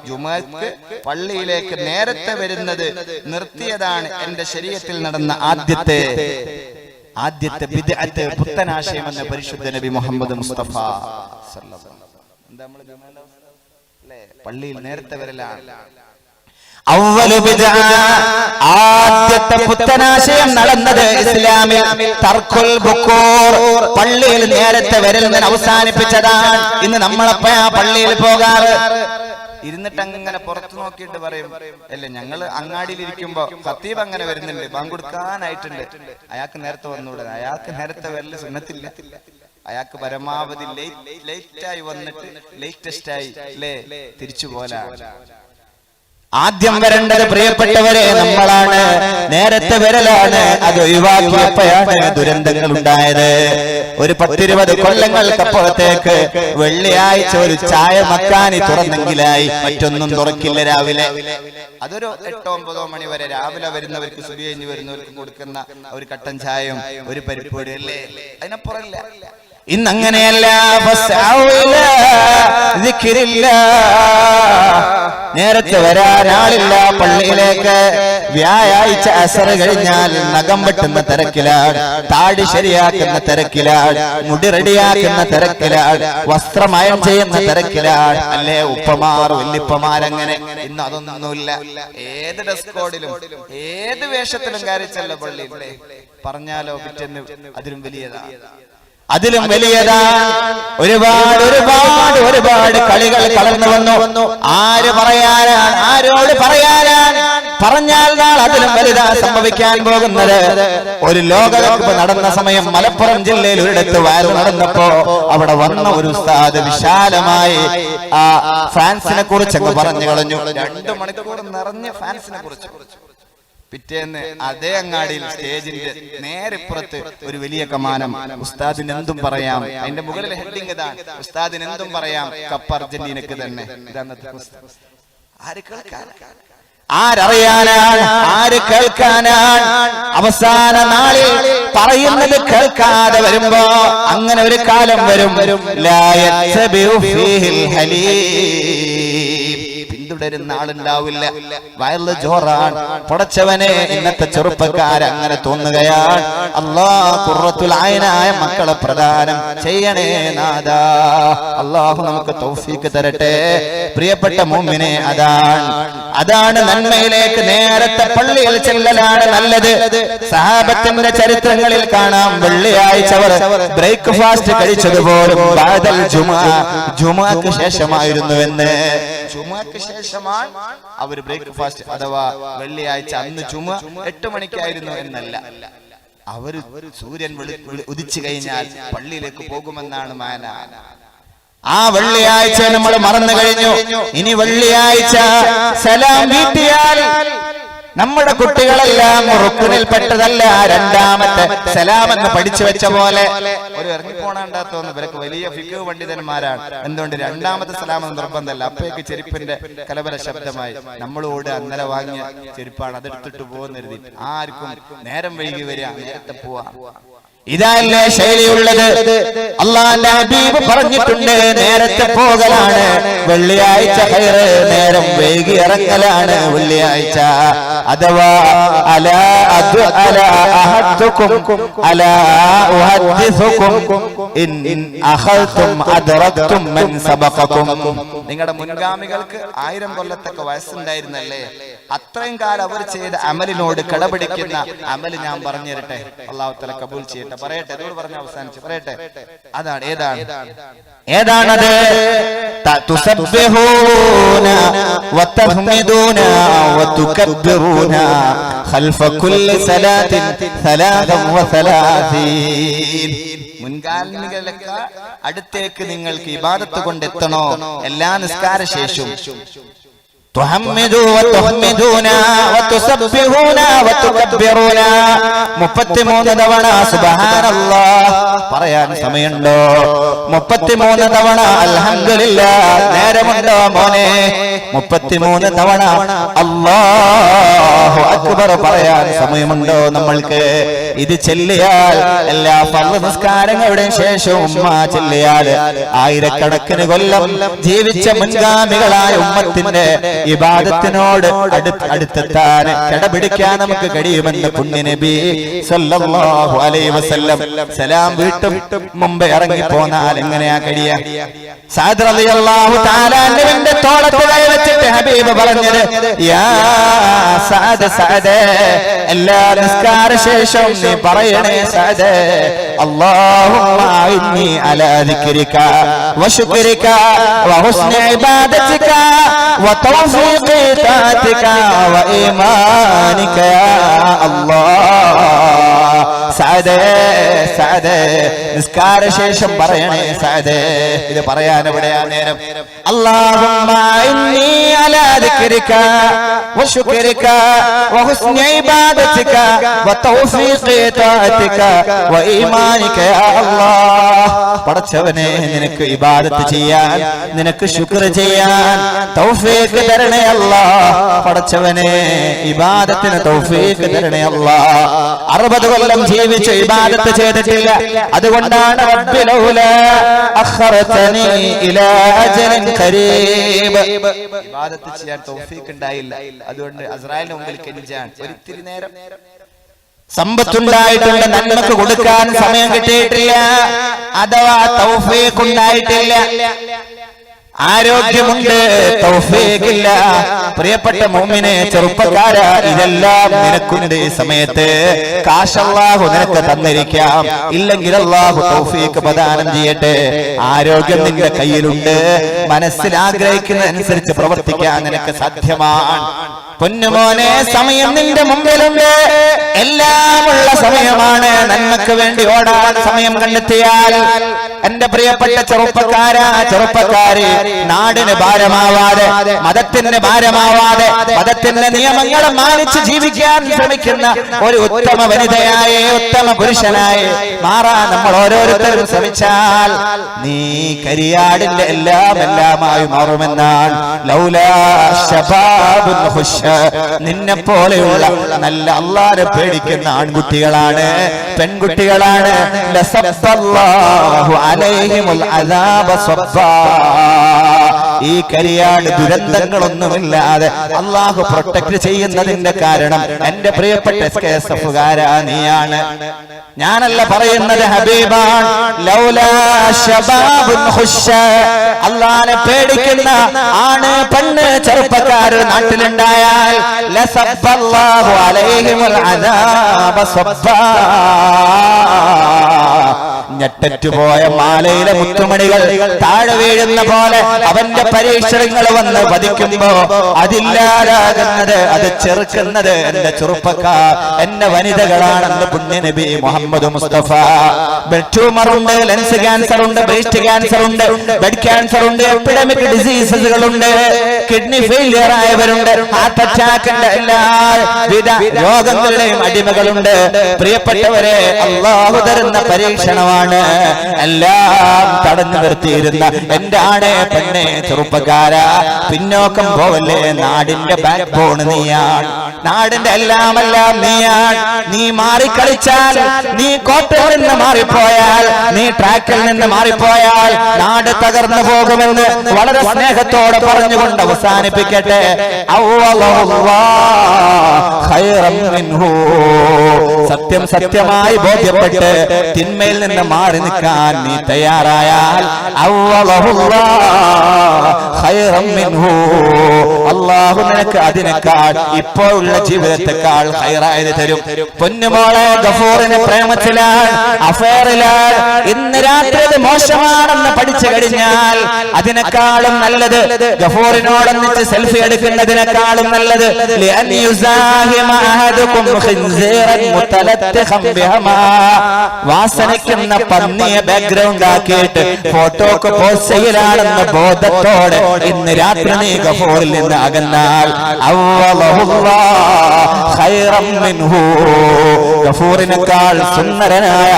ജുമുഅക്ക് പള്ളിയിലേക്ക് നേരത്തെ വരുന്നത് നിർത്തിയതാണ് എന്റെ ശരീഅത്തിൽ നടന്ന ആദ്യത്തെ ബിദ്അത്ത്, പുത്തനാശയം എന്ന പരിശുദ്ധ നബി മുഹമ്മദ് മുസ്തഫ സല്ലല്ലാഹു അലൈഹി വസല്ലം. പള്ളിയിൽ നേരത്തെ വരലാണ്. ആദ്യത്തെ പുത്തനാശയം നടന്നത് ഇസ്ലാമിൽ തർക്കുൽ ബുക്കൂർ, പള്ളിയിൽ നേരത്തെ വരൽ അവസാനിപ്പിച്ചതാണ്. ഇന്ന് നമ്മളെപ്പോഴാ പള്ളിയിൽ പോകാറ്? ഇരുന്നിട്ട് അങ്ങനെ പുറത്തു നോക്കിയിട്ട് പറയും, അല്ലേ ഞങ്ങള് അങ്ങാടിയിൽ ഇരിക്കുമ്പോ ഖത്തീബ് അങ്ങനെ വരുന്നുണ്ട്, ബാങ്ക് കൊടുക്കാനായിട്ടുണ്ട്, അയാൾക്ക് നേരത്തെ വന്നൂടെ, അയാൾക്ക് നേരത്തെ വരല് സുന്നത്തില്ല, അയാൾക്ക് പരമാവധി ലേറ്റായി വന്നിട്ട് ലേറ്റസ്റ്റ് ആയി അല്ലേ തിരിച്ചു പോലാ. ആദ്യം വരേണ്ടത് പ്രിയപ്പെട്ടവരെ നമ്മളാണ്, നേരത്തെ വരലാണ്. അത് ഒഴിവാക്കിയപ്പോഴാണ് ദുരന്തങ്ങൾ ഉണ്ടായത്. ഒരു 10-20 കൊല്ലങ്ങൾക്കപ്പുറത്തേക്ക് വെള്ളിയാഴ്ച ഒരു ചായ മക്കാനി തുറന്നെങ്കിലായി, മറ്റൊന്നും തുറക്കില്ല രാവിലെ. അതൊരു 8-9 മണി വരെ രാവിലെ വരുന്നവർക്ക് സുബഹി കഴിഞ്ഞ് വരുന്നവർക്ക് കൊടുക്കുന്ന ഒരു കട്ടൻ ചായയും ഒരു പരിപ്പുവടി അല്ലേ, അതിനപ്പുറമില്ല. ഇന്നങ്ങനെയല്ല. നേരത്തെ വരാനാളില്ല പള്ളിയിലേക്ക്. വ്യാഴാഴ്ച അസർ കഴിഞ്ഞാൽ നഖം വെട്ടുന്ന തിരക്കിലാണ്, താടി ശരിയാക്കുന്ന തിരക്കിലാണ്, മുടി റെഡിയാക്കുന്ന തിരക്കിലാണ്, വസ്ത്രമയം ചെയ്യുന്ന തിരക്കിലാണ് അല്ലേ. ഉപ്പമാർ വല്യപ്പമാരങ്ങനെ. ഇന്ന് അതൊന്നുമില്ല. ഏത് ഡ്രസ് കോഡിലും ഏത് വേഷത്തിലും കാര്യച്ചല്ല പള്ളി പറഞ്ഞാലോ പിറ്റേന്ന് അതിലും വലിയതാണ്. ഒരുപാട് കളികൾ കലർന്നു വന്നു. ആര് പറയാനാണ്, ആരോട് പറയാനാണ്? പറഞ്ഞാൽ നാൾ അതിലും വലുതാ സംഭവിക്കാൻ പോകുന്നത്. ഒരു ലോകകപ്പ് നടന്ന സമയം മലപ്പുറം ജില്ലയിൽ ഒരിടത്ത് വയറ് നടന്നപ്പോ അവിടെ വന്ന ഒരു ഉസ്താദ് വിശാലമായി ആ ഫാൻസിനെ കുറിച്ചൊക്കെ പറഞ്ഞു കളഞ്ഞു. 2 മണിക്കൂർ നിറഞ്ഞ ഫാൻസിനെ കുറിച്ച്. പിറ്റേന്ന് അതേ അങ്ങാടിയിൽ സ്റ്റേജിന്റെ നേരിപ്പുറത്ത് ഒരു വലിയ കമാനം. ഉസ്താദിന് എന്തും പറയാം. അതിന്റെ മുകളിൽ ഹെഡിങ് ഇതാണ്, ഉസ്താദിന് എന്തും പറയാം, കപ്പ് അർജന്റീനക്ക് തന്നെ. ആര് കേൾക്കാൻ, ആരറിയാനാണ്, ആര് കേൾക്കാനാണ്? അവസാന നാളിൽ പറയുന്നത് കേൾക്കാതെ വരുമ്പോ അങ്ങനെ ഒരു കാലം വരും. പിന്തുടരുന്ന ആളുണ്ടാവില്ല. വയറില് ജോറാണ്. പടച്ചവനെ, ഇന്നത്തെ ചെറുപ്പക്കാർ അങ്ങനെ തോന്നുകയാണ്. അല്ലാഹ് ഖുർറത്തുൽ ഐനായ മക്കളെ പ്രദാനം ചെയ്യണേ നാദാ. അല്ലാഹു നമുക്ക് തൗഫീഖ് തരട്ടെ. പ്രിയപ്പെട്ട മുഅ്മിനെ, അതാണ് നന്മയിലേക്ക് നേരത്തെ പള്ളിയിൽ ചെല്ലലാണ് നല്ലത്. സഹാബത്തിന്റെ ചരിത്രങ്ങളിൽ കാണാം, വെള്ളിയാഴ്ച ബ്രേക്ക്ഫാസ്റ്റ് കഴിച്ചതുപോലും ബഅദൽ ജുമുഅക്ക് ശേഷമായിരുന്നുവെന്ന്. ജുമുഅക്ക് ശേഷമാണ് അവർ ബ്രേക്ക്ഫാസ്റ്റ്, അഥവാ വെള്ളിയാഴ്ച അന്ന് ജുമുഅ 8 മണിക്കായിരുന്നു എന്നല്ല, അവർ സൂര്യൻ ഉദിച്ചു കഴിഞ്ഞാൽ പള്ളിയിലേക്ക് പോകുമെന്നാണ് മാന. ആ വെള്ളിയാഴ്ച നമ്മൾ മറന്നു കഴിഞ്ഞു. ഇനി വെള്ളിയാഴ്ച സലാം വീട്ടിയാൽ നമ്മുടെ കുട്ടികളെല്ലാം റുക്നിൽപ്പെട്ടതല്ല. രണ്ടാമത്തെ സലാം എന്ന് പഠിച്ചു വെച്ച പോലെ ഒരു ഇറങ്ങിപ്പോണാണ്ടാത്തോന്ന് ഇവരൊക്കെ വലിയ ഫിഖ് പണ്ഡിതന്മാരാണ്. എന്തുകൊണ്ട് രണ്ടാമത്തെ സലാം എന്ന് നിർബന്ധമല്ല. അപ്പേക്ക് ചെരുപ്പിന്റെ കലബല ശബ്ദമായി നമ്മളോട് അന്നലെ വാങ്ങിയ ചെരുപ്പാണ്, അതെടുത്തിട്ട് പോകുന്ന എഴുതിയിട്ട് ആർക്കും നേരം വൈകി വരിക, നേരത്തെ പോവാ. ഇതല്ലേ ശൈലിയുള്ളത്? അല്ലാഹുവിന്റെ ഹബീബ് പറഞ്ഞിട്ടുണ്ട്, നേരത്തെ പോകലാണ് വെള്ളിയാഴ്ച ഖൈറ്, നേരം വൈകി ഇറങ്ങലാണ് വെള്ളിയാഴ്ച. അഥവാ അലാ അഹദ്തുക്കും അലാ ഉഹദ്ദിസുക്കും ഇൻ അഖൽതും അദ്റക്തും മൻ സബഖകും. നിങ്ങളുടെ മുൻഗാമികൾക്ക് 1000 കൊല്ലത്തൊക്കെ വയസ്സുണ്ടായിരുന്നല്ലേ? അത്രയും കാലം അവർ ചെയ്ത അമലിനോട് കടപിടിക്കുന്ന അമല് ഞാൻ പറഞ്ഞു തരട്ടെ. അല്ലാഹു തആല കബൂൽ ചെയ്യട്ടെ. പറയട്ടെ, അതോട് പറഞ്ഞ് അവസാനിച്ച് പറയട്ടെ. ഏതാണത്? തുസബ്ബിഹൂന വതഹ്മിദൂന വതുകബ്ബിറൂന ഖൽഫ കുല്ലി സലാത്തിൻ 33. മുൻകാലികളൊക്കെ അടുത്തേക്ക് നിങ്ങൾക്ക് ഇബാദത്ത് കൊണ്ടെത്തണോ? എല്ലാ നിസ്കാര ശേഷവും തുഹമ്മിദൂ വതുഹ്മിദൂന വതുസബ്ബിഹൂന വതുകബ്ബിറൂന 33 തവണ സുബ്ഹാനല്ലാഹ് പറയാൻ സമയമുണ്ടോ? 33 തവണ അൽഹംദുലില്ലാഹ് നേരമുണ്ടോ മോനെ? 33 തവണ അല്ലാഹു അക്ബർ പറയാൻ സമയമുണ്ടോ നമ്മൾക്ക്? ഇത് ചെല്ലിയാൽ എല്ലാ ഫർള് നിസ്കാരങ്ങളുടെയും ശേഷവും ഉമ്മ ചെല്ലിയാൽ 1000 കണക്കിന് കൊല്ലം ജീവിച്ച മുൻഗാമികളായ ഉമ്മത്തിന്റെ ഇബാദത്തിനോട് അടുത്തെത്താൻ കിടപിടിക്കാൻ നമുക്ക് കഴിയുമെന്ന് പുണ്യനബി സല്ലല്ലാഹു അലൈഹി വസല്ലം സലാം വീട്ടും മുമ്പ് ഇറങ്ങി പോന്നാൽ എങ്ങനെയാ കഴിയാ? സഅദ് റളിയല്ലാഹു തആല അൻഹുവിന്റെ തോളത്ത് കൈ വെച്ചിട്ട് ഹബീബ് പറഞ്ഞത്, യാ സഅദ് സഅദ്, എല്ലാ നിസ്കാര ശേഷം നീ പറയണേ സഅദ്, അല്ലാഹുമ്മ ഇന്നി അലാ ദിക്രിക വശുക്രിക വഹുസ്നി ഇബാദതിക വതൗഫീഖി തഅതിക വഈമാനിക യാ അല്ലാഹ്. സഅദ് സഅദ്, നിസ്കാര ശേഷം പറയണേ സഅദ്. ഇത് പറയാൻ എവിടെയാ നേരം? അല്ലാഹുമ്മ ഇന്നി അലാ ദിക്രിക വശുക്രിക വഹുസ്നി ഇബാദതിക വതൗഫീഖി തഅതിക വഈമാനിക യാ അല്ലാഹ്. പടച്ചവനെ, നിനക്ക് ഇബാദത്ത് ചെയ്യാൻ, നിനക്ക് ശുക്ർ ചെയ്യാൻ തൗഫീഖ് തരണേ അല്ലാഹ്. പടച്ചവനെ, ഇബാദത്തിന് തൗഫീഖ് തരണേ അല്ലാഹ്. 60 കൊല്ലം ജീവിച്ച് ഇബാദത്ത് ചെയ്തിട്ടില്ല. അതുകൊണ്ടാണ് റബ്ബി ലൗലാ അഖർതനി ഇലാ അജലിൻ ഖരീബ്, ഇബാദത്ത് ചെയ്യാൻ തൗഫീഖ് ഉണ്ടായില്ല. അതുകൊണ്ട് അസ്രായേലിന്റെ മുമ്പിൽ കെഞ്ചാൻ ഒരിത്തിരി നേരം. സമ്പത്തുണ്ടായിട്ടുണ്ട്, നന്മക്ക് കൊടുക്കാൻ സമയം കിട്ടിയിട്ടില്ല, അഥവാ തൗഫീഖ് ഉണ്ടായിട്ടില്ല. ആരോഗ്യമുണ്ട്, തൗഫീഖില്ല. പ്രിയപ്പെട്ട മുഅ്മിനെ, ചെറുപ്പക്കാര, ഇതെല്ലാം നിനക്കുണ്ട്. ഈ സമയത്ത് കാശ് അല്ലാഹു നിനക്ക് തന്നിരിക്കാം, ഇല്ലെങ്കിൽ അല്ലാഹു തൗഫീഖ് പ്രദാനം ചെയ്യട്ടെ. ആരോഗ്യം നിന്റെ കയ്യിലുണ്ട്, മനസ്സിൽ ആഗ്രഹിക്കുന്നതനുസരിച്ച് പ്രവർത്തിക്കാൻ നിനക്ക് സാധ്യമാണ്. പൊന്നുമോനെ, സമയം നിന്റെ മുമ്പിലുണ്ട്, എല്ലാമുള്ള സമയമാണ്. നന്മക്ക് വേണ്ടി ഓടാൻ സമയം കണ്ടെത്തിയാൽ, എന്റെ പ്രിയപ്പെട്ട ചെറുപ്പക്കാരാ, ചെറുപ്പക്കാരി, നാടിന് ഭാരമാവാതെ, മതത്തിന് ഭാരമാവാതെ, മതത്തിന്റെ നിയമങ്ങളെ മാനിച്ച് ജീവിക്കാൻ ശ്രമിക്കുന്ന ഒരു ഉത്തമ വനിതയായി, ഉത്തമ പുരുഷനായി മാറാൻ നമ്മൾ ഓരോരുത്തരും ശ്രമിച്ചാൽ നീ കരിയാടിന്റെ എല്ലാമായി മാറുമെന്നാണ്. ലൗലാ ശബാബുൻ ഹുശ, നിന്നെ പോലെയുള്ള നല്ല അല്ലാഹുവിനെ പേടിക്കുന്ന ആൺകുട്ടികളാണ്, പെൺകുട്ടികളാണ്. ലസബ്ബല്ലാഹു അലൈഹിമുൽ അദാബ സബ്ബാ, ഈ കരിയാട് ദുരന്തങ്ങളൊന്നുമില്ലാതെ അല്ലാഹു പ്രൊട്ടക്ട് ചെയ്യുന്നതിന്റെ കാരണം എന്റെ പ്രിയപ്പെട്ട SKSFകാരാ നീയാണ്. ഞാനല്ല പറയുന്നത്, ഹബീബാൻ. ലൗലാ ശബാബുൻ ഹുശ, അല്ലാഹുവിനെ പേടിക്കുന്ന ആണ്, പെണ്ണ്, ചെറുപ്പക്കാർ നാട്ടിലുണ്ടായാൽ ലസബ്ബല്ലാഹു അലൈഹിമുൽ അദാബ സബ്ബാ, ഞെട്ടറ്റുപോയ മാലയിലെ മുത്തുമണികൾ താഴെ വീഴുന്ന പോലെ അവന്റെ പരീക്ഷണങ്ങൾ വന്ന് പതിക്കുമ്പോ അതില്ലാതാകുന്നത്, അത് ചെറുക്കുന്നത് എന്റെ ചെറുപ്പക്കാർ, എന്റെ വനിതകളാണെന്ന് പുണ്യനബി മുഹമ്മദ് മുസ്തഫ. ബ്ലഡ് ട്യൂമർ ഉണ്ട്, ലെൻസ് ക്യാൻസർ ഉണ്ട്, ബ്രസ്റ്റ് ക്യാൻസർ ഉണ്ട്, ബ്ലഡ് ക്യാൻസർ ഉണ്ട്, എപ്പിഡമിക് ഡിസീസുകളുണ്ട്, കിഡ്നി ഫെയിലിയർ ആയവരുണ്ട്, ഹാർട്ട് അറ്റാക്കിന്റെ എല്ലാവിധ രോഗങ്ങളുടെയും അടിമകളുണ്ട്. പ്രിയപ്പെട്ടവരെ, അല്ലാഹു തരുന്ന പരീക്ഷണമാണ്. എല്ലാം തടഞ്ഞു നിർത്തിയിരുന്ന എന്റെ ആണേ, പെണ്ണെ, ചെറുപ്പക്കാരാ, പിന്നോക്കം പോവല്ലേ. നാടിന്റെ ബാക്ക് ബോൺ നീയാണ്, നാടിന്റെ എല്ലാം നീയാണ്. നീ മാറിക്കളിച്ചാൽ, നീ കോട്ടയിൽ നിന്ന് മാറിപ്പോയാൽ, നീ ട്രാക്കിൽ നിന്ന് മാറിപ്പോയാൽ നാട് തകർന്നു പോകുമെന്ന് വളരെ സ്നേഹത്തോടെ പറഞ്ഞുകൊണ്ട് അവസാനിപ്പിക്കട്ടെ. സത്യം സത്യമായി ബോധ്യപ്പെട്ട് തിന്മയിൽ നിന്ന് മാറി നിൽക്കാൻ നീ തയ്യാറായാൽ അല്ലാഹു നിനക്ക് അതിനേക്കാൾ ഇപ്പോഴുള്ള ജീവിതത്തെക്കാൾ ഹൈറായത് തരും. പൊന്നുമോളെ, ഗഫൂറിനെ പ്രേമത്തിലാണ്, അഫയറിലാണ്. ഇന്ന് രാത്രി അത് മോശമാണെന്ന് പഠിച്ചു കഴിഞ്ഞാൽ അതിനേക്കാളും നല്ലത്, ഗഫൂറിനോടൊന്നിച്ച് സെൽഫി എടുക്കുന്നതിനേക്കാളും നല്ലത്, വാസനിക്കുന്ന പന്നിയെ ബാക്ക്ഗ്രൗണ്ട് ആക്കിയിട്ട് ഫോട്ടോക്ക് പോസ്റ്റ് ചെയ്യലാണെന്ന ബോധത്തോടെ ഇന്ന് രാത്രി നീ ഗഫൂറിൽ നിന്ന് അകന്നാൽ ഗഫൂറിനേക്കാൾ സുന്ദരനായ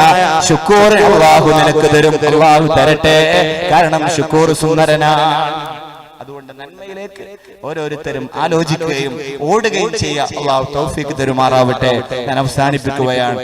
ശുക്കൂർ അല്ലാഹു നിനക്ക് തരും. അല്ലാഹു തരട്ടെ, കാരണം ശുക്കൂർ സുന്ദരനാണ്. അതുകൊണ്ട് നന്മയിലേക്ക് ഓരോരുത്തരും ആലോചിക്കുകയും ഓടുകയും ചെയ്യുക. അല്ലാഹു തൗഫീഖ് തരുമാറാവട്ടെ. ഞാൻ അവസാനിപ്പിക്കുകയാണ്.